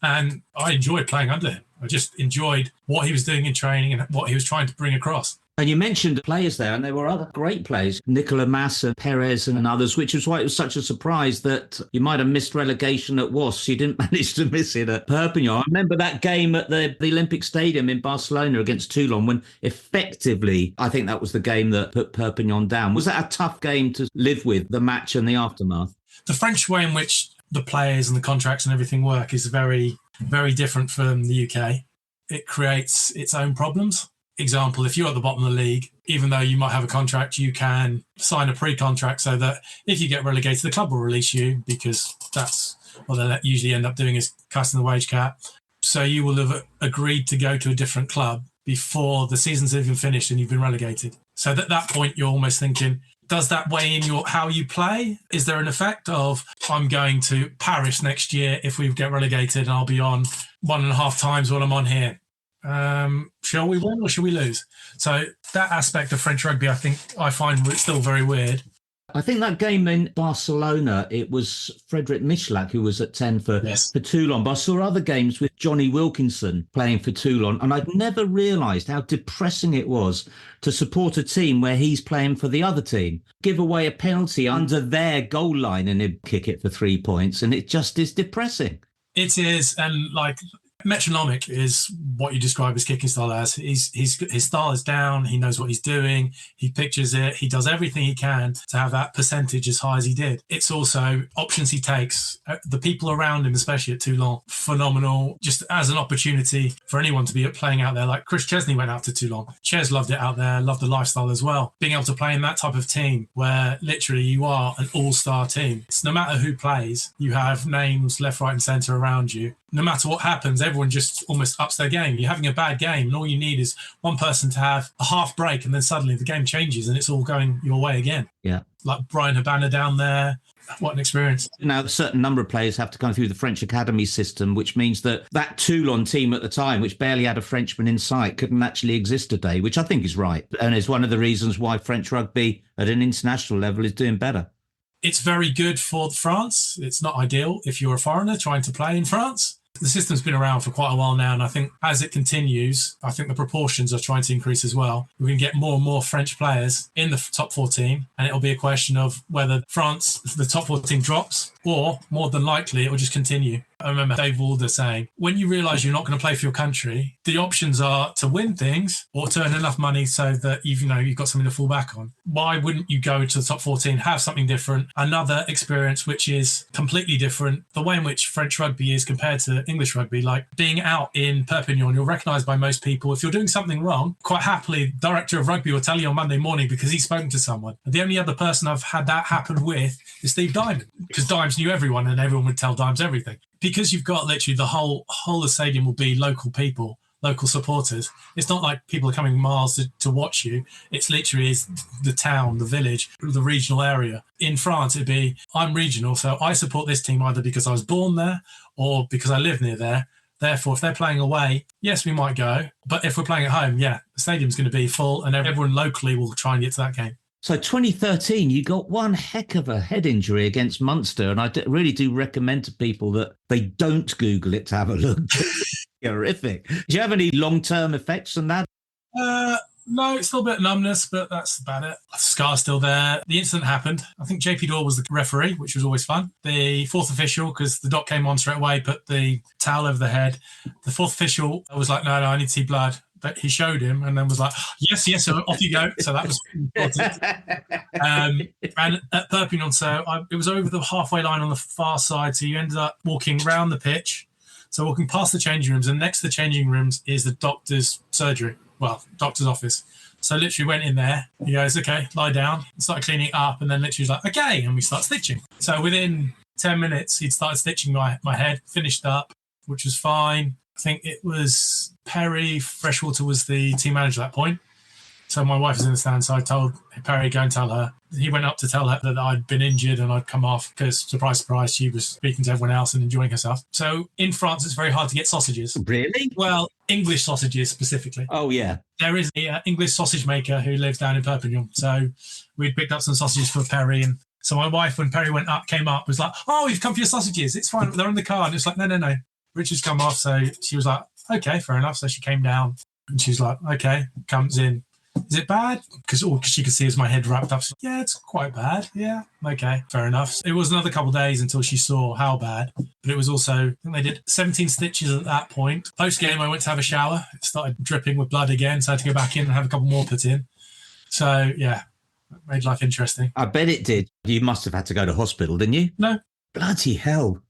And I enjoyed playing under him. I just enjoyed what he was doing in training and what he was trying to bring across. And you mentioned players there, and there were other great players, Nicola Massa, Perez and others, which is why it was such a surprise that you might have missed relegation at Wasps. You didn't manage to miss it at Perpignan. I remember that game at the Olympic Stadium in Barcelona against Toulon when effectively, I think that was the game that put Perpignan down. Was that a tough game to live with, the match and the aftermath? The French way in which the players and the contracts and everything work is very, very different from the UK. It creates its own problems. Example, if you're at the bottom of the league, even though you might have a contract, you can sign a pre-contract so that if you get relegated, the club will release you, because that's what they usually end up doing, is cutting the wage cap. So you will have agreed to go to a different club before the season's even finished and you've been relegated. So at that point, you're almost thinking, does that weigh in how you play? Is there an effect of, I'm going to Paris next year if we get relegated and I'll be on 1.5 times what I'm on here? Shall we win or shall we lose? So that aspect of French rugby, I find it's still very weird. I think that game in Barcelona, it was Frederick Michalak who was at 10 for Toulon. But I saw other games with Johnny Wilkinson playing for Toulon, and I'd never realised how depressing it was to support a team where he's playing for the other team. Give away a penalty under their goal line and he'd kick it for 3 points, and it just is depressing. It is, and metronomic is what you describe his kicking style as. His style is down. He knows what he's doing. He pictures it. He does everything he can to have that percentage as high as he did. It's also options he takes. The people around him, especially at Toulon, phenomenal. Just as an opportunity for anyone to be playing out there. Like Chris Chesney went out to Toulon. Ches loved it out there, loved the lifestyle as well. Being able to play in that type of team where literally you are an all-star team. It's no matter who plays, you have names left, right and centre around you. No matter what happens, everyone just almost ups their game. You're having a bad game and all you need is one person to have a half break and then suddenly the game changes and it's all going your way again. Yeah. Like Brian Habana down there. What an experience. Now, a certain number of players have to come through the French academy system, which means that Toulon team at the time, which barely had a Frenchman in sight, couldn't actually exist today, which I think is right. And is one of the reasons why French rugby at an international level is doing better. It's very good for France. It's not ideal if you're a foreigner trying to play in France. The system's been around for quite a while now, and I think as it continues, I think the proportions are trying to increase as well. We're going to get more and more French players in the top 14, and it'll be a question of whether France, the top 14 drops, or more than likely it will just continue. I remember Dave Walder saying, when you realise you're not going to play for your country, the options are to win things or to earn enough money so that you've got something to fall back on. Why wouldn't you go to the top 14, have something different, another experience which is completely different? The way in which French rugby is compared to English rugby, like being out in Perpignan, you're recognised by most people. If you're doing something wrong, quite happily, the director of rugby will tell you on Monday morning because he's spoken to someone. And the only other person I've had that happen with is Steve Diamond, because Dimes knew everyone and everyone would tell Dimes everything. Because you've got literally the whole of the stadium will be local people, local supporters. It's not like people are coming miles to watch you. It's literally is the town, the village, the regional area. In France, it'd be, I'm regional, so I support this team either because I was born there or because I live near there. Therefore, if they're playing away, yes, we might go. But if we're playing at home, yeah, the stadium's going to be full and everyone locally will try and get to that game. So 2013, you got one heck of a head injury against Munster, and I really do recommend to people that they don't Google it to have a look. Horrific. Do you have any long-term effects from that? No, it's still a bit of numbness, but that's about it. The scar's still there. The incident happened. I think JP Dorr was the referee, which was always fun. The fourth official, because the doc came on straight away, put the towel over the head. The fourth official was like, no, I need to see blood. But he showed him and then was like, yes, so off you go. So that was important. And at Perpignan, it was over the halfway line on the far side. So you ended up walking round the pitch. So walking past the changing rooms, and next to the changing rooms is the doctor's surgery. Well, doctor's office. So literally went in there. He goes, okay, lie down. Started cleaning it up. And then literally was like, okay. And we start stitching. So within 10 minutes, he'd started stitching my head, finished up, which was fine. I think it was Perry Freshwater was the team manager at that point. So my wife was in the stand, so I told Perry, go and tell her. He went up to tell her that I'd been injured and I'd come off because, surprise, surprise, she was speaking to everyone else and enjoying herself. So in France, it's very hard to get sausages. Really? Well, English sausages specifically. Oh, yeah. There is an English sausage maker who lives down in Perpignan. So we'd picked up some sausages for Perry. And so my wife, when Perry came up, was like, oh, you've come for your sausages. It's fine. They're in the car. And it's like, no. Richard's come off. So she was like, okay, fair enough. So she came down and she was like, okay, comes in. Is it bad? Because all she could see is my head wrapped up. So, yeah, it's quite bad. Yeah, okay, fair enough. It was another couple of days until she saw how bad. But it was also, I think they did 17 stitches at that point. Post-game, I went to have a shower. It started dripping with blood again, so I had to go back in and have a couple more put in. So, yeah, it made life interesting. I bet it did. You must have had to go to hospital, didn't you? No. Bloody hell.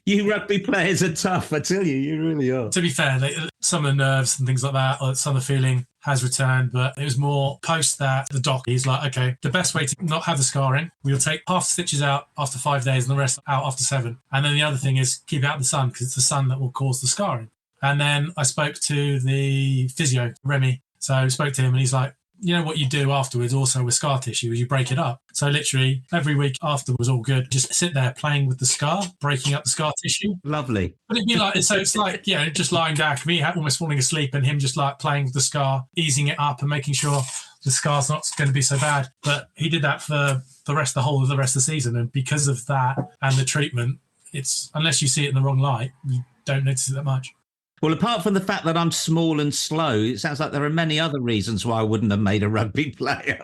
You rugby players are tough, I tell you, you really are. To be fair, some of the nerves and things like that, or some of the feeling has returned, but it was more post that the doc, he's like, okay, the best way to not have the scarring, we'll take half the stitches out after 5 days and the rest out after 7. And then the other thing is keep out the sun because it's the sun that will cause the scarring. And then I spoke to the physio, Remy. So I spoke to him and he's like, you know what you do afterwards also with scar tissue is you break it up. So literally every week after was all good. Just sit there playing with the scar, breaking up the scar tissue. Lovely. But it'd be like, so it's like, yeah, just lying back, me almost falling asleep and him just like playing with the scar, easing it up and making sure the scar's not going to be so bad. But he did that for the rest of the season. And because of that and the treatment, it's, unless you see it in the wrong light, you don't notice it that much. Well, apart from the fact that I'm small and slow, it sounds like there are many other reasons why I wouldn't have made a rugby player.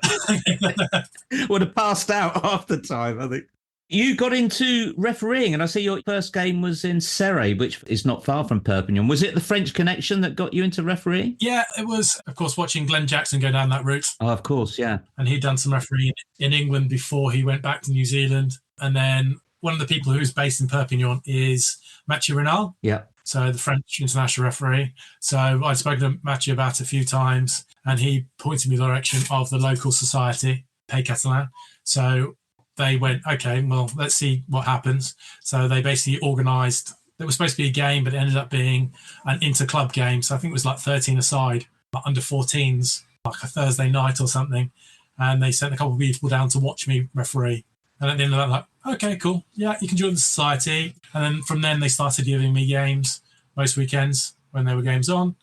Would have passed out half the time, I think. You got into refereeing, and I see your first game was in Serres, which is not far from Perpignan. Was it the French connection that got you into refereeing? Yeah, it was, of course, watching Glenn Jackson go down that route. Oh, of course, yeah. And he'd done some refereeing in England before he went back to New Zealand. And then one of the people who's based in Perpignan is Mathieu Renal. Yeah. So the French international referee. So I'd spoken to Mathieu about it a few times and he pointed me in the direction of the local society, Pays Catalan. So they went, okay, well, let's see what happens. So they basically organised, it was supposed to be a game, but it ended up being an inter-club game. So I think it was like 13 aside, like under 14s, like a Thursday night or something. And they sent a couple of people down to watch me referee. And at the end of that, like, okay, cool. Yeah, you can join the society. And then from then they started giving me games most weekends when there were games on.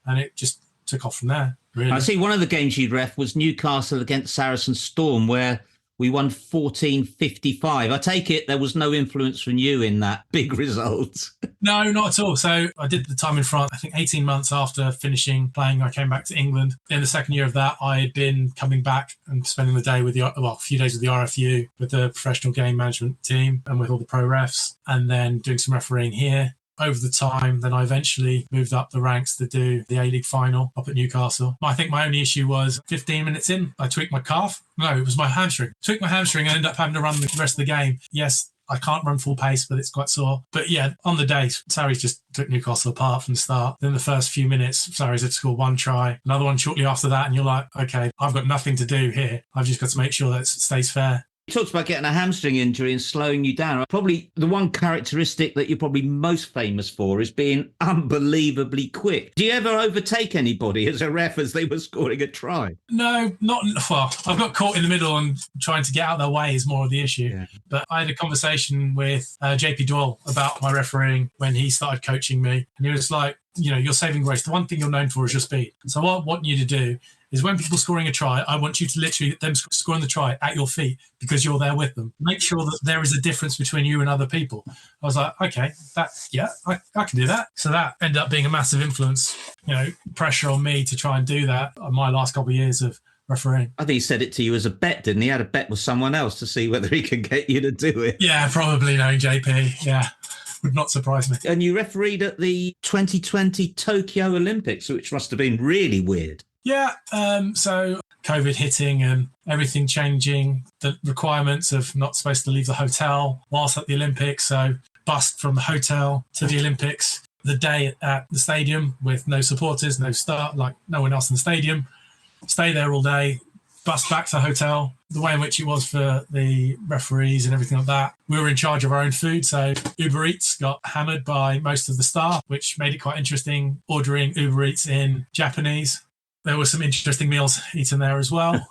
And it just took off from there, really. I see one of the games you'd ref was Newcastle against Saracen Storm, where we won 14-55. I take it there was no influence from you in that big result. No, not at all. So I did the time in France, I think 18 months after finishing playing, I came back to England. In the second year of that, I had been coming back and spending the day with a few days with the RFU, with the professional game management team and with all the pro refs, and then doing some refereeing here. Over the time, then I eventually moved up the ranks to do the A-League final up at Newcastle. I think my only issue was 15 minutes in, I tweaked my calf. No, it was my hamstring. Tweaked my hamstring and ended up having to run the rest of the game. Yes, I can't run full pace, but it's quite sore. But yeah, on the day, Sarries just took Newcastle apart from the start. Then the first few minutes, Sarries had scored one try, another one shortly after that, and you're like, okay, I've got nothing to do here. I've just got to make sure that it stays fair. You talked about getting a hamstring injury and slowing you down. Probably the one characteristic that you're probably most famous for is being unbelievably quick. Do you ever overtake anybody as a ref as they were scoring a try? No, not well. I've got caught in the middle and trying to get out of their way is more of the issue. Yeah. But I had a conversation with JP Doyle about my refereeing when he started coaching me. And he was like, your saving grace, the one thing you're known for is your speed. So what I want you to do is when people scoring a try, I want you to literally them scoring the try at your feet because you're there with them. Make sure that there is a difference between you and other people. I was like, okay, I can do that. So that ended up being a massive influence, pressure on me to try and do that on my last couple of years of refereeing. I think he said it to you as a bet, didn't he? He had a bet with someone else to see whether he could get you to do it. Yeah, probably knowing JP. Yeah. Would not surprise me. And you refereed at the 2020 Tokyo Olympics, which must have been really weird. Yeah, so COVID hitting and everything changing, the requirements of not supposed to leave the hotel whilst at the Olympics. So bussed from the hotel to the Olympics, the day at the stadium with no supporters, no start, like no one else in the stadium. Stay there all day, bus back to the hotel. The way in which it was for the referees and everything like that. We were in charge of our own food, so Uber Eats got hammered by most of the staff, which made it quite interesting, ordering Uber Eats in Japanese. There were some interesting meals eaten there as well.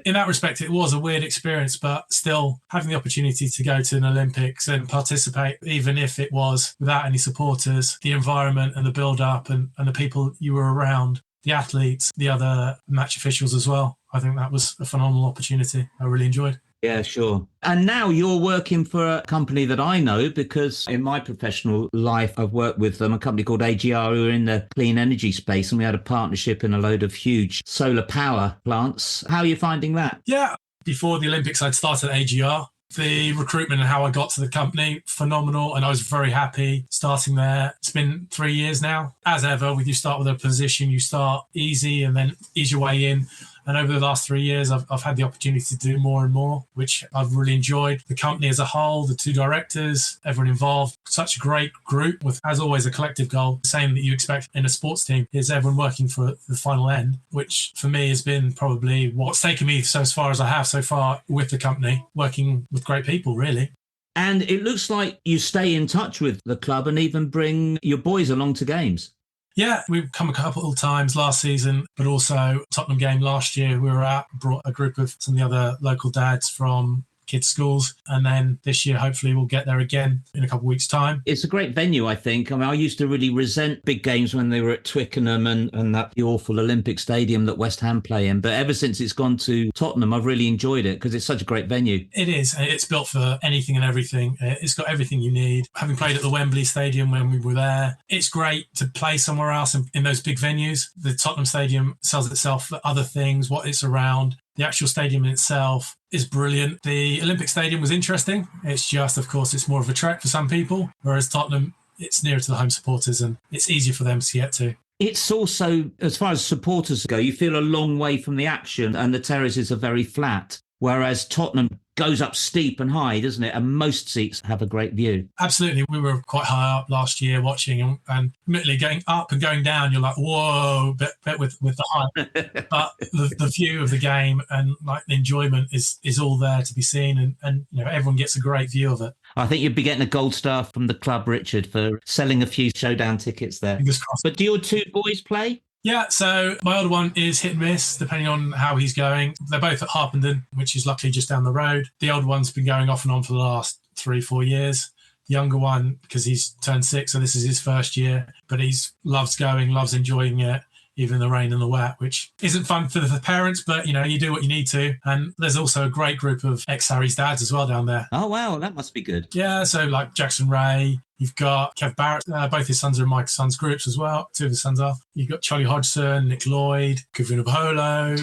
In that respect, it was a weird experience, but still having the opportunity to go to an Olympics and participate, even if it was without any supporters, the environment and the build-up and the people you were around, the athletes, the other match officials as well. I think that was a phenomenal opportunity. I really enjoyed. Yeah, sure. And now you're working for a company that I know because in my professional life, I've worked with them, a company called AGR who are in the clean energy space, and we had a partnership in a load of huge solar power plants. How are you finding that? Yeah. Before the Olympics, I'd started at AGR. The recruitment and how I got to the company, phenomenal. And I was very happy starting there. It's been 3 years now. As ever, with you start with a position, you start easy and then ease your way in. And over the last 3 years, I've had the opportunity to do more and more, which I've really enjoyed. The company as a whole, the two directors, everyone involved, such a great group with, as always, a collective goal. The same that you expect in a sports team is everyone working for the final end, which for me has been probably what's taken me so as far as I have so far with the company, working with great people, really. And it looks like you stay in touch with the club and even bring your boys along to games. Yeah, we've come a couple of times last season, but also Tottenham game last year we were at, brought a group of some of the other local dads from kids' schools. And then this year, hopefully we'll get there again in a couple of weeks' time. It's a great venue, I think. I mean, I used to really resent big games when they were at Twickenham and that the awful Olympic Stadium that West Ham play in. But ever since it's gone to Tottenham, I've really enjoyed it because it's such a great venue. It is. It's built for anything and everything. It's got everything you need. Having played at the Wembley Stadium when we were there, it's great to play somewhere else in those big venues. The Tottenham Stadium sells itself for other things, what it's around. The actual stadium in itself is brilliant. The Olympic Stadium was interesting. It's just, of course, it's more of a trek for some people, whereas Tottenham, it's nearer to the home supporters and it's easier for them to get to. It's also, as far as supporters go, you feel a long way from the action and the terraces are very flat, whereas Tottenham goes up steep and high, doesn't it? And most seats have a great view. Absolutely. We were quite high up last year watching and admittedly going up and going down, you're like, whoa, bet with the height. But the view of the game and like the enjoyment is all there to be seen and you know, everyone gets a great view of it. I think you'd be getting a gold star from the club, Richard, for selling a few showdown tickets there. Fingers crossed. But do your two boys play? Yeah, so my older one is hit and miss, depending on how he's going. They're both at Harpenden, which is luckily just down the road. The older one's been going off and on for the last 3-4 years. The younger one, because he's turned 6, so this is his first year, but loves going, loves enjoying it, even in the rain and the wet, which isn't fun for the parents, but, you know, you do what you need to. And there's also a great group of ex-Harry's dads as well down there. Oh, wow, that must be good. Yeah, so like Jackson Ray, you've got Kev Barrett, both his sons are in my son's groups as well. 2 of his sons are. You've got Charlie Hodgson, Nick Lloyd, Kuvuna Polo.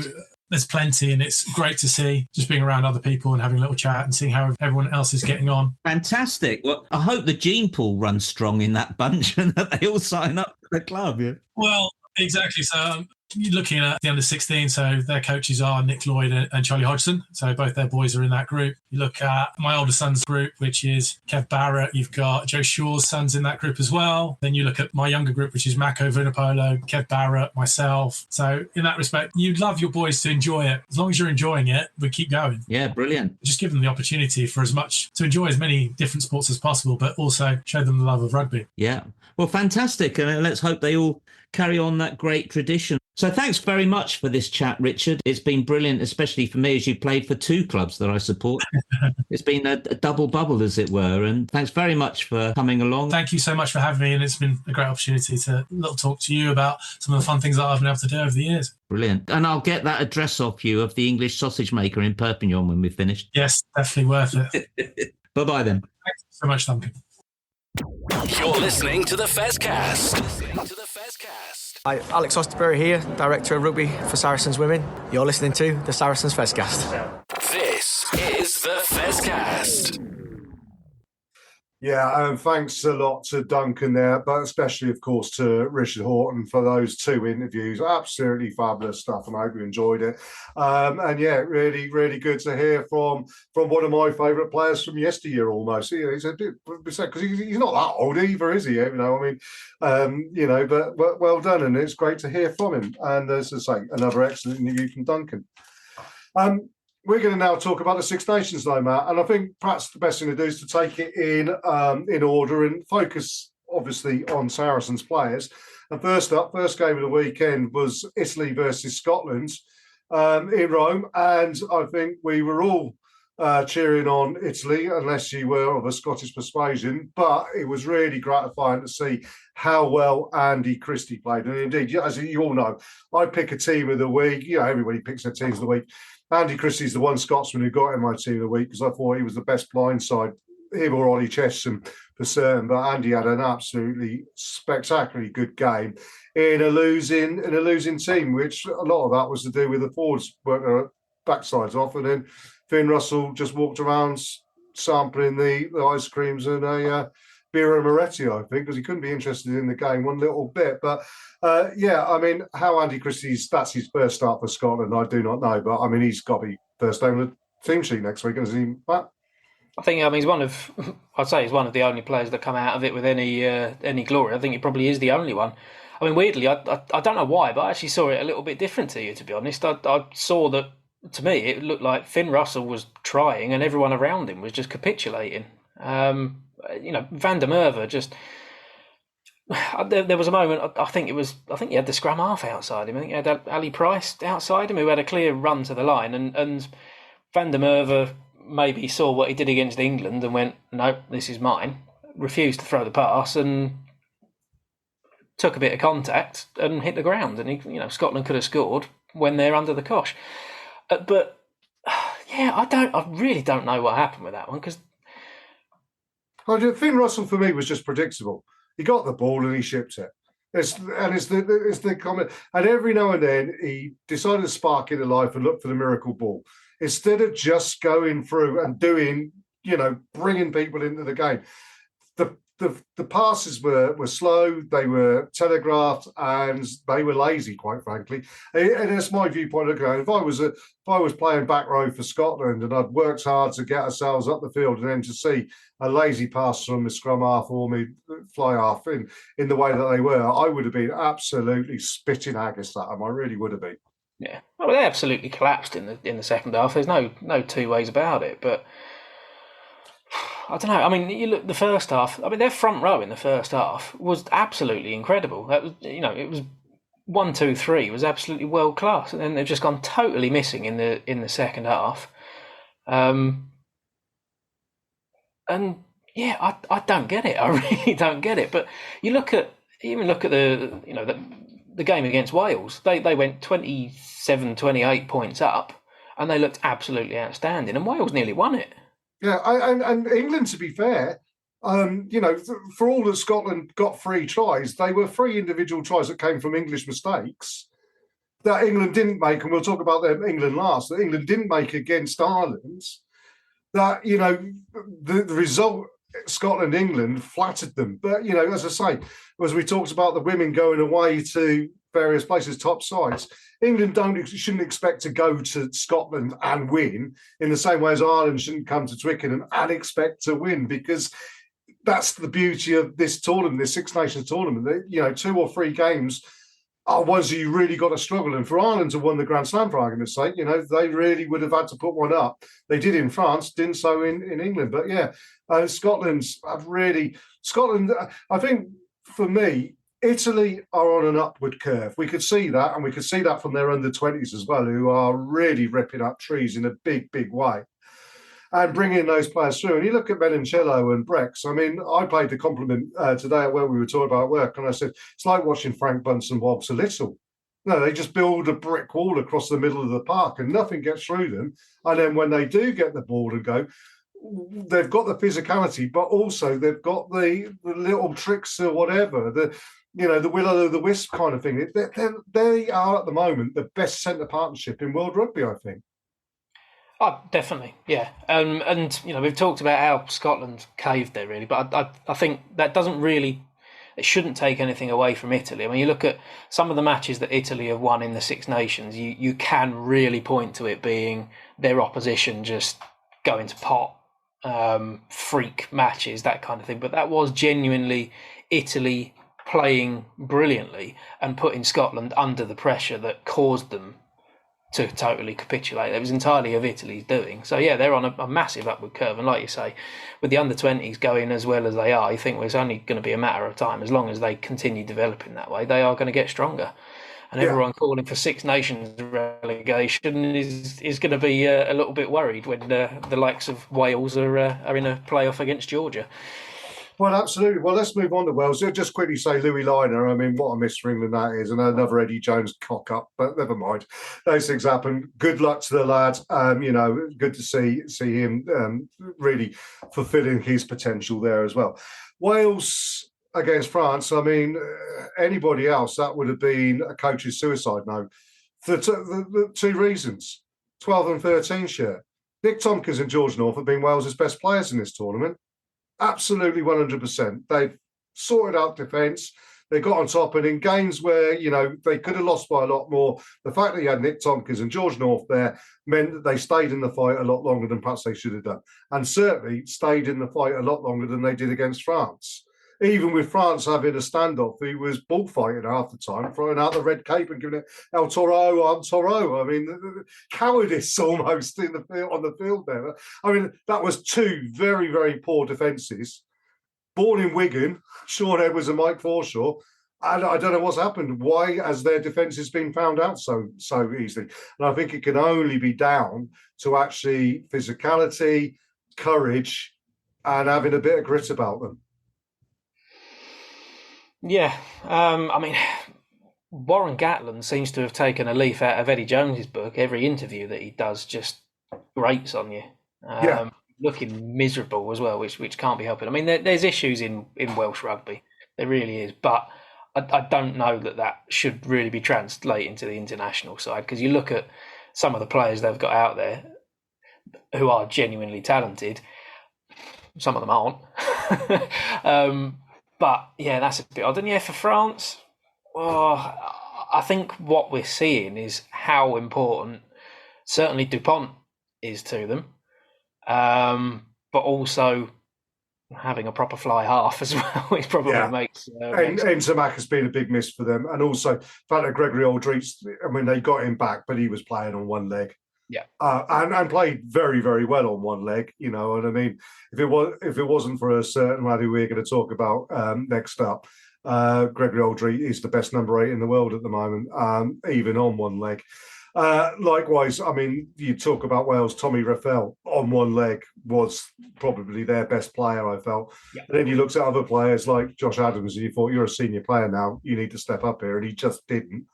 There's plenty, and it's great to see just being around other people and having a little chat and seeing how everyone else is getting on. Fantastic. Well, I hope the gene pool runs strong in that bunch and that they all sign up for the club. Yeah. Well, exactly. So you're looking at the under-16, so their coaches are Nick Lloyd and Charlie Hodgson. So both their boys are in that group. You look at my older son's group, which is Kev Barrett. You've got Joe Shaw's sons in that group as well. Then you look at my younger group, which is Mako Vunapolo, Kev Barrett, myself. So in that respect, you'd love your boys to enjoy it. As long as you're enjoying it, we keep going. Yeah, brilliant. Just give them the opportunity to enjoy as many different sports as possible, but also show them the love of rugby. Yeah. Well, fantastic. And let's hope they all carry on that great tradition. So thanks very much for this chat, Richard. It's been brilliant, especially for me, as you played for two clubs that I support. It's been a double bubble, as it were. And thanks very much for coming along. Thank you so much for having me. And it's been a great opportunity to talk to you about some of the fun things that I've been able to do over the years. Brilliant. And I'll get that address off you of the English sausage maker in Perpignan when we've finished. Yes, definitely worth it. Bye-bye then. Thanks so much, Duncan. You're listening to the Fezcast. Hi, Alex Osterbury here, Director of Rugby for Saracens Women. You're listening to the Saracens Fezcast. This is the Fezcast. Yeah, and thanks a lot to Duncan there, but especially, of course, to Richard Haughton for those two interviews. Absolutely fabulous stuff, and I hope you enjoyed it. And yeah, really, really good to hear from one of my favourite players from yesteryear almost. You know, he's a bit because he's not that old either, is he? You know, I mean, you know, but well done, and it's great to hear from him. And as I say, another excellent interview from Duncan. We're going to now talk about the Six Nations, though, Matt, and I think perhaps the best thing to do is to take it in order and focus, obviously, on Saracens players. And first up, first game of the weekend was Italy versus Scotland in Rome, and I think we were all cheering on Italy, unless you were of a Scottish persuasion. But it was really gratifying to see how well Andy Christie played, and indeed, as you all know, I pick a team of the week. You know, everybody picks their teams of the week. Andy Christie's the one Scotsman who got in my team of the week because I thought he was the best blindside, him or Ollie Chesham for certain. But Andy had an absolutely spectacularly good game in a losing team, which a lot of that was to do with the forwards working their backsides off, and then Finn Russell just walked around sampling the ice creams and a Biro Moretti, I think, because he couldn't be interested in the game one little bit. But yeah, I mean, how Andy Christie's, that's his first start for Scotland, I do not know. But I mean, he's got to be first name on the team sheet next week, isn't he, Matt? I think, I mean, he's one of the only players that come out of it with any glory. I think he probably is the only one. I mean, weirdly, I don't know why, but I actually saw it a little bit different to you, to be honest. I saw that, to me, it looked like Finn Russell was trying and everyone around him was just capitulating. You know, Van der Merwe just... There was a moment, I think he had the scrum half outside him. I think he had Ali Price outside him, who had a clear run to the line, and Van der Merwe maybe saw what he did against England and went, no, this is mine, refused to throw the pass and took a bit of contact and hit the ground. And Scotland could have scored when they're under the cosh. But yeah, I really don't know what happened with that one, because Finn Russell for me was just predictable. He got the ball and he shipped it. It's the comment. And every now and then he decided to spark into life and look for the miracle ball instead of just going through and doing, bringing people into the game. The passes were slow, they were telegraphed, and they were lazy, quite frankly. And that's my viewpoint of going. If I was playing back row for Scotland and I'd worked hard to get ourselves up the field, and then to see a lazy pass from the scrum half or me fly half in the way that they were, I would have been absolutely spitting haggis at them. I really would have been. Yeah, well, they absolutely collapsed in the second half. There's no two ways about it, but. I don't know. I mean, you look the first half. I mean, their front row in the first half was absolutely incredible. That was, it was 1, 2, 3 was absolutely world class, and then they've just gone totally missing in the second half. And yeah, I don't get it. I really don't get it. But you look at the game against Wales. They went 27, 28 points up, and they looked absolutely outstanding. And Wales nearly won it. Yeah, and England, to be fair, for all that Scotland got 3 tries, they were 3 individual tries that came from English mistakes that England didn't make, and we'll talk about them England last, that England didn't make against Ireland. That, the result, Scotland-England, flattered them. But, as I say, as we talked about the women going away to various places, top sides. England shouldn't expect to go to Scotland and win in the same way as Ireland shouldn't come to Twickenham and expect to win, because that's the beauty of this tournament, this Six Nations tournament. 2 or 3 games are ones you really got to struggle. And for Ireland to win the Grand Slam, for argument's sake, they really would have had to put one up. They did in France, didn't so in England. But Scotland, I think for me, Italy are on an upward curve. We could see that, and we could see that from their under-20s as well, who are really ripping up trees in a big, big way and bringing those players through. And you look at Menoncello and Brex. I mean, I paid the compliment today where we were talking about work, and I said, it's like watching Frank Bunsen walks a little. No, they just build a brick wall across the middle of the park and nothing gets through them. And then when they do get the ball and go, they've got the physicality, but also they've got the little tricks or whatever, the will-o'-the-wisp kind of thing. They are at the moment the best centre partnership in world rugby, I think. Oh, definitely, yeah. And we've talked about how Scotland caved there, really, but I think that doesn't really, it shouldn't take anything away from Italy. I mean, you look at some of the matches that Italy have won in the Six Nations, you can really point to it being their opposition just going to pot, freak matches, that kind of thing. But that was genuinely Italy playing brilliantly and putting Scotland under the pressure that caused them to totally capitulate. It was entirely of Italy's doing. So yeah, they're on a massive upward curve. And like you say, with the under-20s going as well as they are, I think it's only going to be a matter of time. As long as they continue developing that way, they are going to get stronger. And everyone calling for Six Nations relegation is going to be a little bit worried when the likes of Wales are in a playoff against Georgia. Well, absolutely. Well, let's move on to Wales. Just quickly say Louis Liner. I mean, what a miss for England that is, and another Eddie Jones cock up. But never mind, those things happen. Good luck to the lad. Good to see him really fulfilling his potential there as well. Wales against France. I mean, anybody else that would have been a coach's suicide note for the 2 reasons: 12 and 13 shirt. Nick Tompkins and George North have been Wales' best players in this tournament. Absolutely 100%. They've sorted out defence. They got on top, and in games where, they could have lost by a lot more, the fact that you had Nick Tompkins and George North there meant that they stayed in the fight a lot longer than perhaps they should have done. And certainly stayed in the fight a lot longer than they did against France. Even with France having a standoff, he was bullfighting half the time, throwing out the red cape and giving it El Toro, Toro. I mean, the cowardice almost on the field there. I mean, that was 2 very, very poor defences. Born in Wigan, Sean Edwards and Mike Forshaw. And I don't know what's happened. Why has their defences been found out so easily? And I think it can only be down to actually physicality, courage, and having a bit of grit about them. Yeah, I mean, Warren Gatland seems to have taken a leaf out of Eddie Jones's book. Every interview that he does just grates on you. Looking miserable as well, which can't be helped. I mean, there's issues in Welsh rugby. There really is. But I don't know that should really be translated to the international side, because you look at some of the players they've got out there who are genuinely talented. Some of them aren't. But yeah, that's a bit odd. And yeah, for France, I think what we're seeing is how important certainly Dupont is to them, but also having a proper fly half as well, which probably makes... And Ntamack has been a big miss for them. And also, the fact that Gregory Aldrich, I mean, they got him back, but he was playing on one leg. Yeah, and played very, very well on one leg, And I mean, if it wasn't for a certain lad who we're going to talk about next up, Gregory Aldrich is the best number 8 in the world at the moment, even on one leg. Likewise, I mean, you talk about Wales, Tommy Raffel on one leg was probably their best player, I felt. Yeah. And then you looked at other players like Josh Adams and you thought, you're a senior player now, you need to step up here, and he just didn't.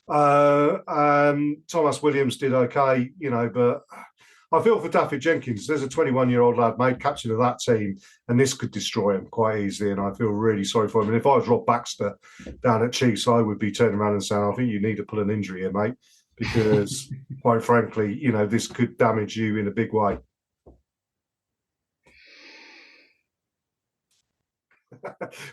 Thomas Williams did okay, but I feel for Daffy Jenkins. There's a 21-year-old lad made captain of that team, and this could destroy him quite easily, and I feel really sorry for him. And if I was Rob Baxter down at Chiefs, I would be turning around and saying, I think you need to pull an injury here, mate, because quite frankly, this could damage you in a big way.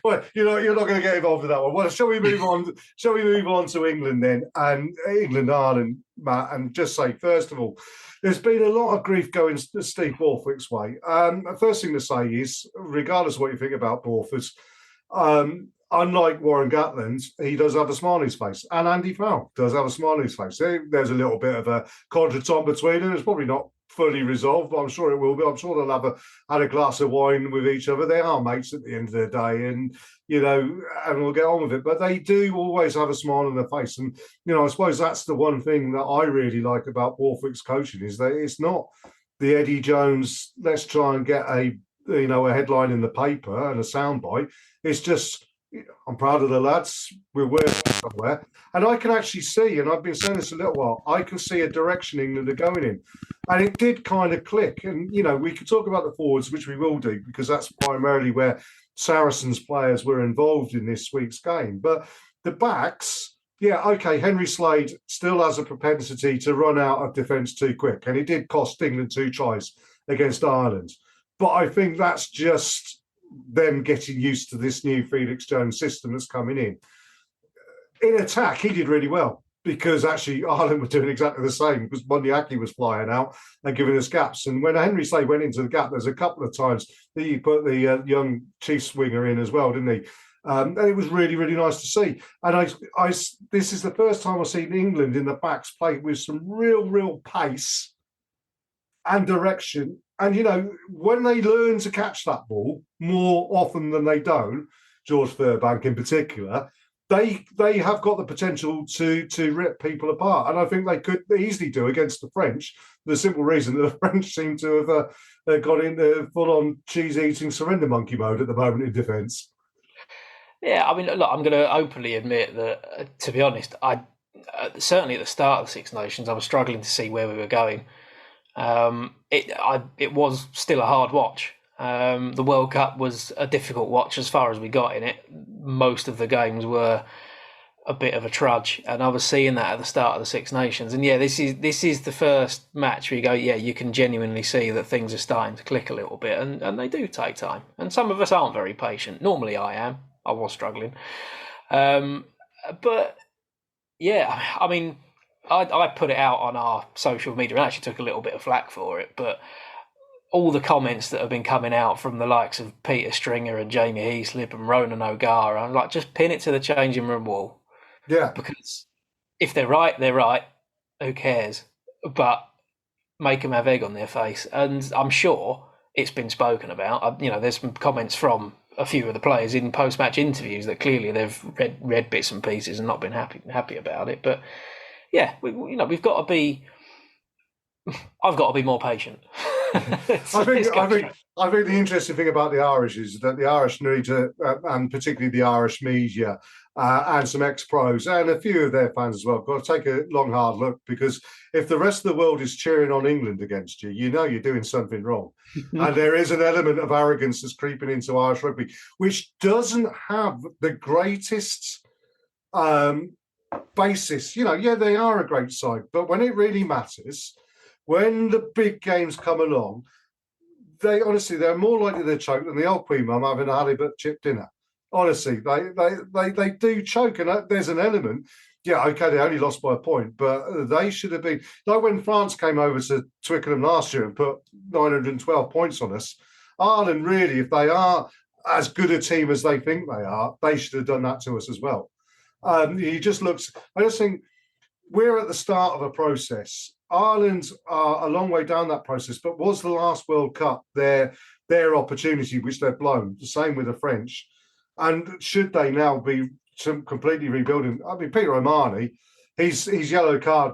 Well, you're not going to get involved with that one. Well, shall we move on? Shall we move on to England then, and England, Ireland, Matt, and just say first of all, there's been a lot of grief going Steve Borthwick's way. First thing to say is, regardless of what you think about Borthwick, unlike Warren Gatland, he does have a smile on his face, and Andy Farrell does have a smile on his face. There's a little bit of a contretemps between them. It's probably not fully resolved, but I'm sure it will be. I'm sure they'll have had a glass of wine with each other. They are mates at the end of the day, and and we'll get on with it. But they do always have a smile on their face, and I suppose that's the one thing that I really like about Borthwick's coaching is that it's not the Eddie Jones. Let's try and get a headline in the paper and a soundbite. It's just, I'm proud of the lads. We're working somewhere. And I can actually see, and I've been saying this a little while, I can see a direction England are going in. And it did kind of click. And, we could talk about the forwards, which we will do, because that's primarily where Saracens players were involved in this week's game. But the backs, Henry Slade still has a propensity to run out of defence too quick. And it did cost England 2 tries against Ireland. But I think that's just them getting used to this new Felix Jones system that's coming in. In attack, he did really well because actually Ireland were doing exactly the same because Mondiaki was flying out and giving us gaps. And when Henry Slade went into the gap, there's a couple of times that he put the young Chiefs winger in as well, didn't he? And it was really, really nice to see. And I this is the first time I've seen England in the backs play with some real pace and direction. And, when they learn to catch that ball more often than they don't, George Furbank in particular, they have got the potential to rip people apart. And I think they could easily do against the French, for the simple reason that the French seem to have got into full-on cheese-eating surrender monkey mode at the moment in defence. Yeah, I mean, look, I'm going to openly admit that, to be honest, I certainly at the start of the Six Nations, I was struggling to see where we were going. It was still a hard watch. The World Cup was a difficult watch as far as we got in it. Most of the games were a bit of a trudge, and I was seeing that at the start of the Six Nations. And this is the first match where you go, you can genuinely see that things are starting to click a little bit, and they do take time. And some of us aren't very patient. Normally, I am. I was struggling, but I mean, I put it out on our social media and actually took a little bit of flack for it, but all the comments that have been coming out from the likes of Peter Stringer and Jamie Heaslip and Ronan O'Gara, I'm like, just pin it to the changing room wall. Yeah. Because if they're right, they're right. Who cares? But make them have egg on their face. And I'm sure it's been spoken about. There's some comments from a few of the players in post-match interviews that clearly they've read bits and pieces and not been happy about it. But we've got to be. I've got to be more patient. I think the interesting thing about the Irish is that the Irish need to, and particularly the Irish media and some ex-pros and a few of their fans as well, got to take a long, hard look, because if the rest of the world is cheering on England against you, you're doing something wrong. And there is an element of arrogance that's creeping into Irish rugby, which doesn't have the greatest basis. They are a great side, but when it really matters, when the big games come along, they're more likely to choke than the old Queen Mum having a halibut chip dinner. Honestly, they do choke, and there's an element. Yeah, okay, they only lost by a point, but they should have been, like when France came over to Twickenham last year and put 912 points on us. Ireland, really, if they are as good a team as they think they are, they should have done that to us as well. I just think we're at the start of a process. Ireland are a long way down that process, but was the last World Cup their opportunity, which they've blown? The same with the French. And should they now be completely rebuilding? I mean, Peter O'Mahony, his yellow card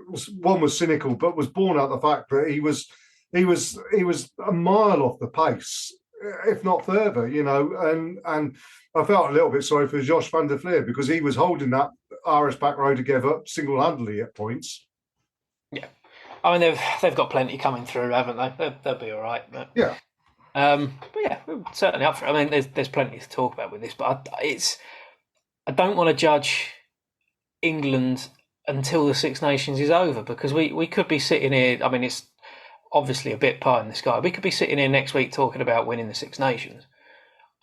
was cynical, but was born out of the fact that he was a mile off the pace, if not further, and I felt a little bit sorry for Josh van der Fleer because he was holding that Irish back row together single-handedly at points. Yeah, I mean they've got plenty coming through, haven't they? They'll be all right. But, yeah, we're certainly up for it. I mean, there's plenty to talk about with this, but I don't want to judge England until the Six Nations is over, because we could be sitting here. I mean, it's obviously a bit pie in the sky. We could be sitting here next week talking about winning the Six Nations,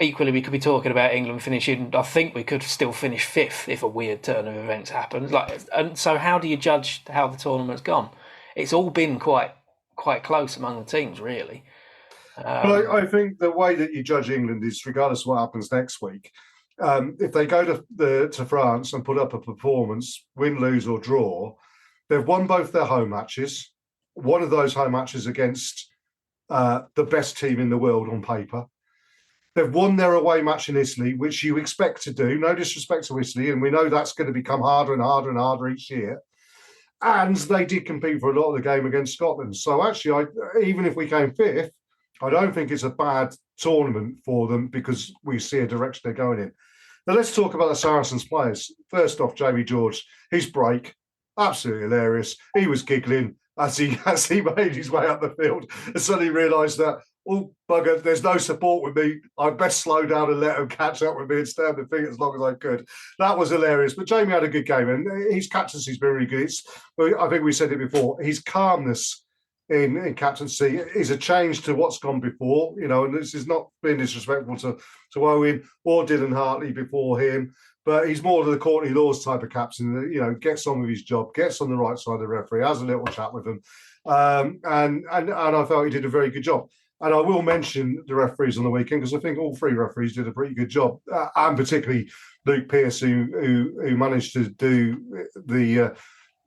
equally, we could be talking about England finishing. I think we could still finish 5th if a weird turn of events happens. And so how do you judge how the tournament's gone? It's all been quite close among the teams, really. But I think the way that you judge England is regardless of what happens next week. If they go to France and put up a performance, win, lose or draw, they've won both their home matches. One of those home matches against the best team in the world on paper. They've won their away match in Italy, which you expect to do. No disrespect to Italy, and we know that's going to become harder and harder and harder each year. And they did compete for a lot of the game against Scotland. So actually, even if we came 5th, I don't think it's a bad tournament for them because we see a direction they're going in. Now, let's talk about the Saracens players. First off, Jamie George, his break, absolutely hilarious. He was giggling as he made his way up the field and suddenly realised that, oh, bugger, there's no support with me. I'd best slow down and let him catch up with me and stay on the feet as long as I could. That was hilarious. But Jamie had a good game, and his captaincy's been really good. I think we said it before. His calmness in captaincy is a change to what's gone before, and this is not being disrespectful to Owen or Dylan Hartley before him, but he's more to the Courtney Laws type of captain, gets on with his job, gets on the right side of the referee, has a little chat with them, and I felt he did a very good job. And I will mention the referees on the weekend because I think all 3 referees did a pretty good job, and particularly Luke Pearce, who managed to do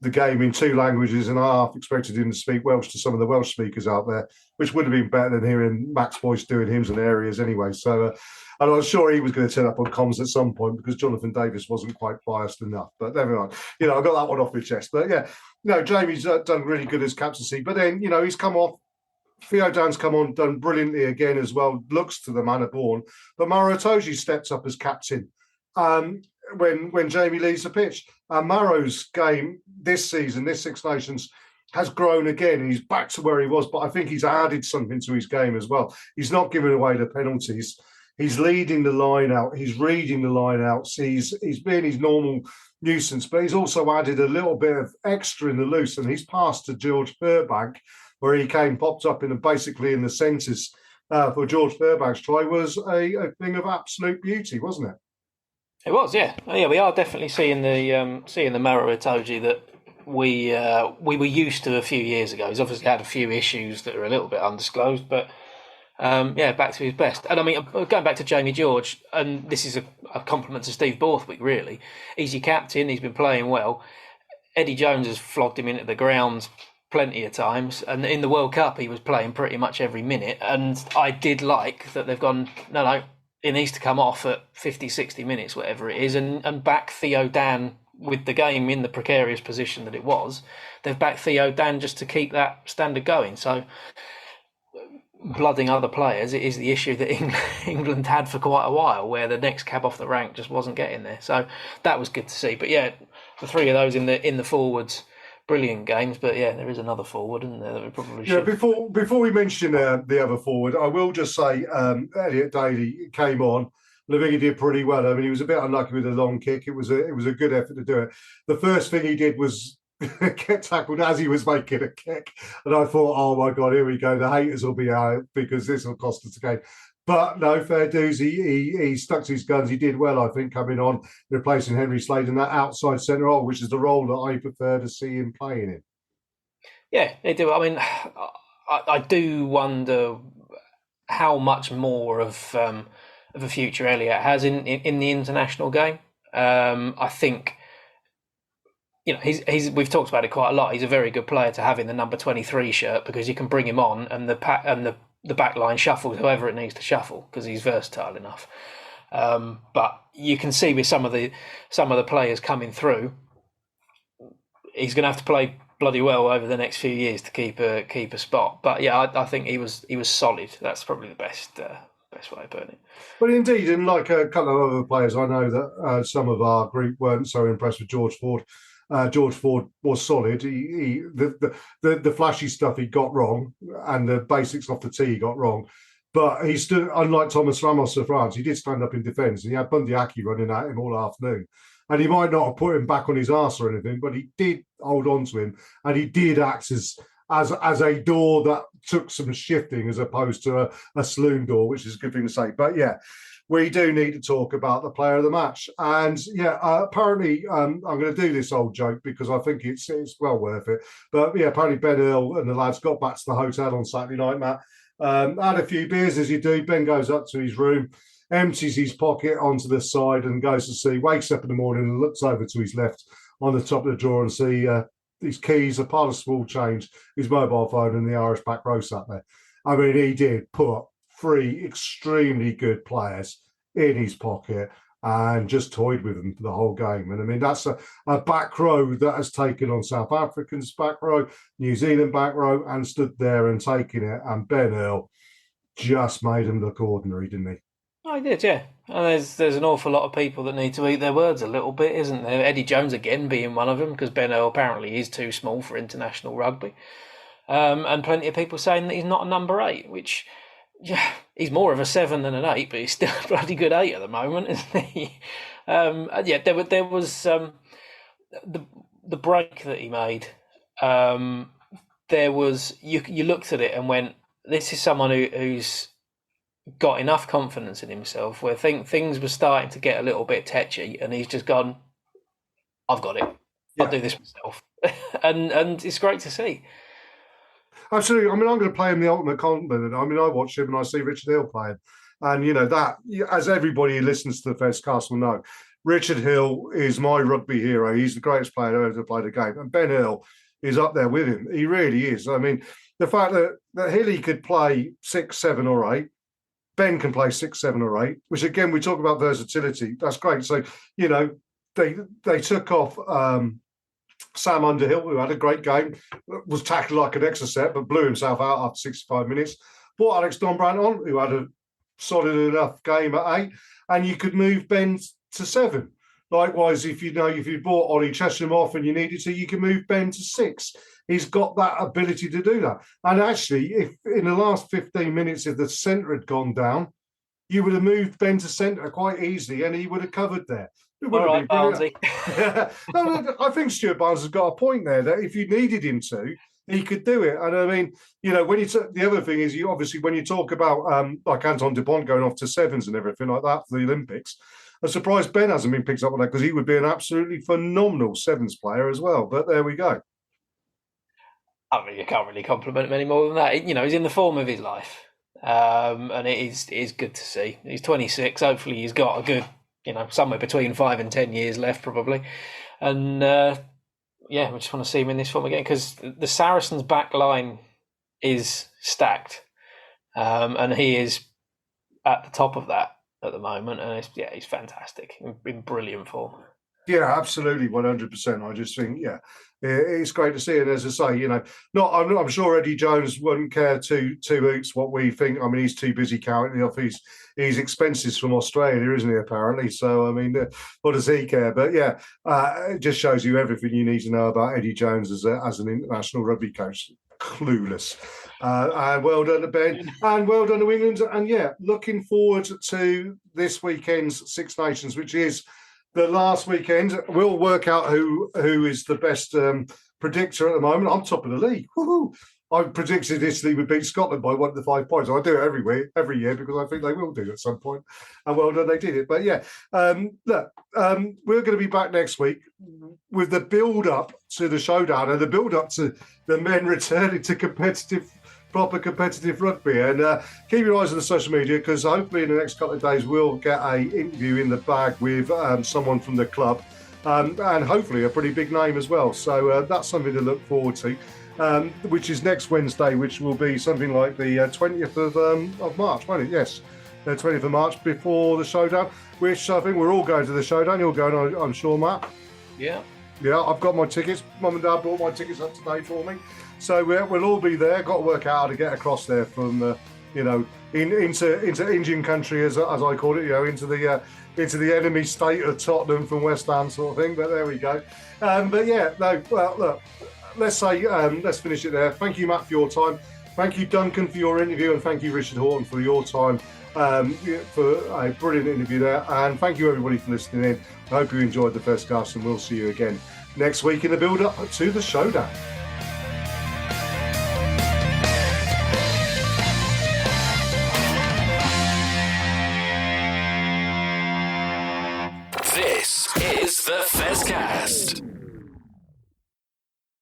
the game in 2 languages, and I half expected him to speak Welsh to some of the Welsh speakers out there, which would have been better than hearing Max Boyce doing hymns and areas anyway. So, and I was sure he was going to turn up on comms at some point because Jonathan Davis wasn't quite biased enough. But never mind. I got that one off my chest. But yeah, Jamie's done really good as captaincy. But then, he's come off. Theo Dan's come on, done brilliantly again as well. Looks to the manner born. But Maro Itoje stepped up as captain. When Jamie leaves the pitch. Maro's game this season, this Six Nations, has grown again. He's back to where he was, but I think he's added something to his game as well. He's not giving away the penalties. He's leading the line out. He's reading the line out. He's being his normal nuisance, but he's also added a little bit of extra in the loose, and he's passed to George Furbank, where he popped up basically in the centres for George Furbank's try, was a thing of absolute beauty, wasn't it? It was, yeah. We are definitely seeing the Maro Itoje that we were used to a few years ago. He's obviously had a few issues that are a little bit undisclosed, but back to his best. And I mean, going back to Jamie George, and this is a compliment to Steve Borthwick, really. He's your captain. He's been playing well. Eddie Jones has flogged him into the ground plenty of times, and in the World Cup he was playing pretty much every minute. And I did like that they've gone, no. It needs to come off at 50, 60 minutes, whatever it is, and back Theo Dan with the game in the precarious position that it was. They've backed Theo Dan just to keep that standard going. So blooding other players, it is the issue that England had for quite a while, where the next cab off the rank just wasn't getting there. So that was good to see. But yeah, the 3 of those in the forwards, brilliant games. But yeah, there is another forward, isn't there, that we probably should. Yeah, before we mention the other forward, I will just say Elliot Daly came on. I think he did pretty well. I mean, he was a bit unlucky with the long kick. It was a good effort to do it. The first thing he did was get tackled as he was making a kick, and I thought, oh my God, here we go. The haters will be out because this will cost us a game. But no, fair dues. He stuck to his guns. He did well, I think, coming on, replacing Henry Slade in that outside centre role, which is the role that I prefer to see him playing in. Yeah, they do. I mean, I do wonder how much more of a future Elliot has in the international game. I think, we've talked about it quite a lot. He's a very good player to have in the number 23 shirt because you can bring him on and the back line shuffles whoever it needs to shuffle because he's versatile enough. But you can see with some of the players coming through, he's going to have to play bloody well over the next few years to keep a spot. But yeah, I think he was solid. That's probably the best way of putting it. But indeed, and like a couple of other players, I know that some of our group weren't so impressed with George Ford. George Ford was solid. The flashy stuff he got wrong, and the basics off the tee he got wrong. But he stood, unlike Thomas Ramos of France, he did stand up in defence. He had Bundyaki running at him all afternoon. And he might not have put him back on his arse or anything, but he did hold on to him, and he did act as a door that took some shifting as opposed to a saloon door, which is a good thing to say. But yeah, we do need to talk about the player of the match. And yeah, apparently, I'm going to do this old joke because I think it's well worth it. But yeah, apparently Ben Earl and the lads got back to the hotel on Saturday night, Matt. Had a few beers as you do. Ben goes up to his room, empties his pocket onto the side and goes to see, wakes up in the morning and looks over to his left on the top of the drawer and see his keys, a pile of small change, his mobile phone and the Irish back row sat there. I mean, he did put 3 extremely good players in his pocket and just toyed with them for the whole game. And I mean, that's a back row that has taken on South Africans back row, New Zealand back row, and stood there and taken it. And Ben Earl just made him look ordinary, didn't he? I did, yeah. And there's an awful lot of people that need to eat their words a little bit, isn't there? Eddie Jones again being one of them, because Ben Earl apparently is too small for international rugby. And plenty of people saying that he's not a number 8, which, yeah, he's more of a 7 than an 8, but he's still a bloody good 8 at the moment, isn't he? Yeah, there was the break that he made. There was you looked at it and went, this is someone who's got enough confidence in himself where things were starting to get a little bit tetchy, and he's just gone, I've got it. I'll do this myself. and it's great to see. Absolutely. I mean, I'm going to play him the ultimate compliment. I mean, I watch him and I see Richard Hill playing. And, you know, that, as everybody who listens to the Fezcast will know, Richard Hill is my rugby hero. He's the greatest player ever to play the game. And Ben Hill is up there with him. He really is. I mean, the fact that Hilly could play 6, 7 or 8, Ben can play 6, 7 or 8, which, again, we talk about versatility. That's great. So, you know, they took off Sam Underhill, who had a great game, was tackled like an exocet, but blew himself out after 65 minutes. Brought Alex Dombrand on, who had a solid enough game at 8, and you could move Ben to 7. Likewise, if you brought Ollie Chesham off and you needed to, you can move Ben to 6. He's got that ability to do that. And actually, if in the last 15 minutes, if the centre had gone down, you would have moved Ben to centre quite easily, and he would have covered there. All right, Barnesy. No, I think Stuart Barnes has got a point there that if you needed him to, he could do it. And I mean, you know, when you the other thing is, you obviously when you talk about like Anton Dupont going off to 7s and everything like that for the Olympics, I'm surprised Ben hasn't been picked up on that, because he would be an absolutely phenomenal 7s player as well. But there we go. I mean, you can't really compliment him any more than that. You know, he's in the form of his life, and it is good to see. He's 26. Hopefully, he's got a good, you know, somewhere between 5 and 10 years left, probably. And yeah, we just want to see him in this form again, because the Saracens' back line is stacked, and he is at the top of that at the moment. And he's fantastic, in brilliant form. Yeah, absolutely, 100%. I just think, yeah, it's great to see. And as I say, you know, I'm sure Eddie Jones wouldn't care two hoots what we think. I mean, he's too busy counting off his expenses from Australia, isn't he, apparently? So, I mean, what does he care? But yeah, it just shows you everything you need to know about Eddie Jones as an international rugby coach. Clueless. And well done to Ben, and well done to England. And yeah, looking forward to this weekend's Six Nations, which is the last weekend. We'll work out who is the best predictor at the moment. I'm top of the league. Woo-hoo. I predicted Italy would beat Scotland by 1 to 5 points. I do it every year because I think they will do at some point. And well done, they did it. But yeah, look, we're going to be back next week with the build-up to the showdown and the build-up to the men returning to proper competitive rugby. And keep your eyes on the social media, because hopefully in the next couple of days we'll get an interview in the bag with someone from the club, and hopefully a pretty big name as well. So that's something to look forward to, which is next Wednesday, which will be something like the 20th of March, won't it? Yes, the 20th of March, before the showdown, which I think we're all going to the showdown. You're going, I'm sure, Matt. Yeah, I've got my tickets. Mum and Dad brought my tickets up today for me. So we'll all be there. Got to work out how to get across there from, you know, into Indian country, as I call it, you know, into the enemy state of Tottenham from West Ham, sort of thing. But there we go. But yeah, no. Well, look, let's finish it there. Thank you, Matt, for your time. Thank you, Duncan, for your interview, and thank you, Richard Haughton, for your time, for a brilliant interview there. And thank you, everybody, for listening in. I hope you enjoyed the Fezcast, and we'll see you again next week in the build-up to the showdown. This is the Fezcast.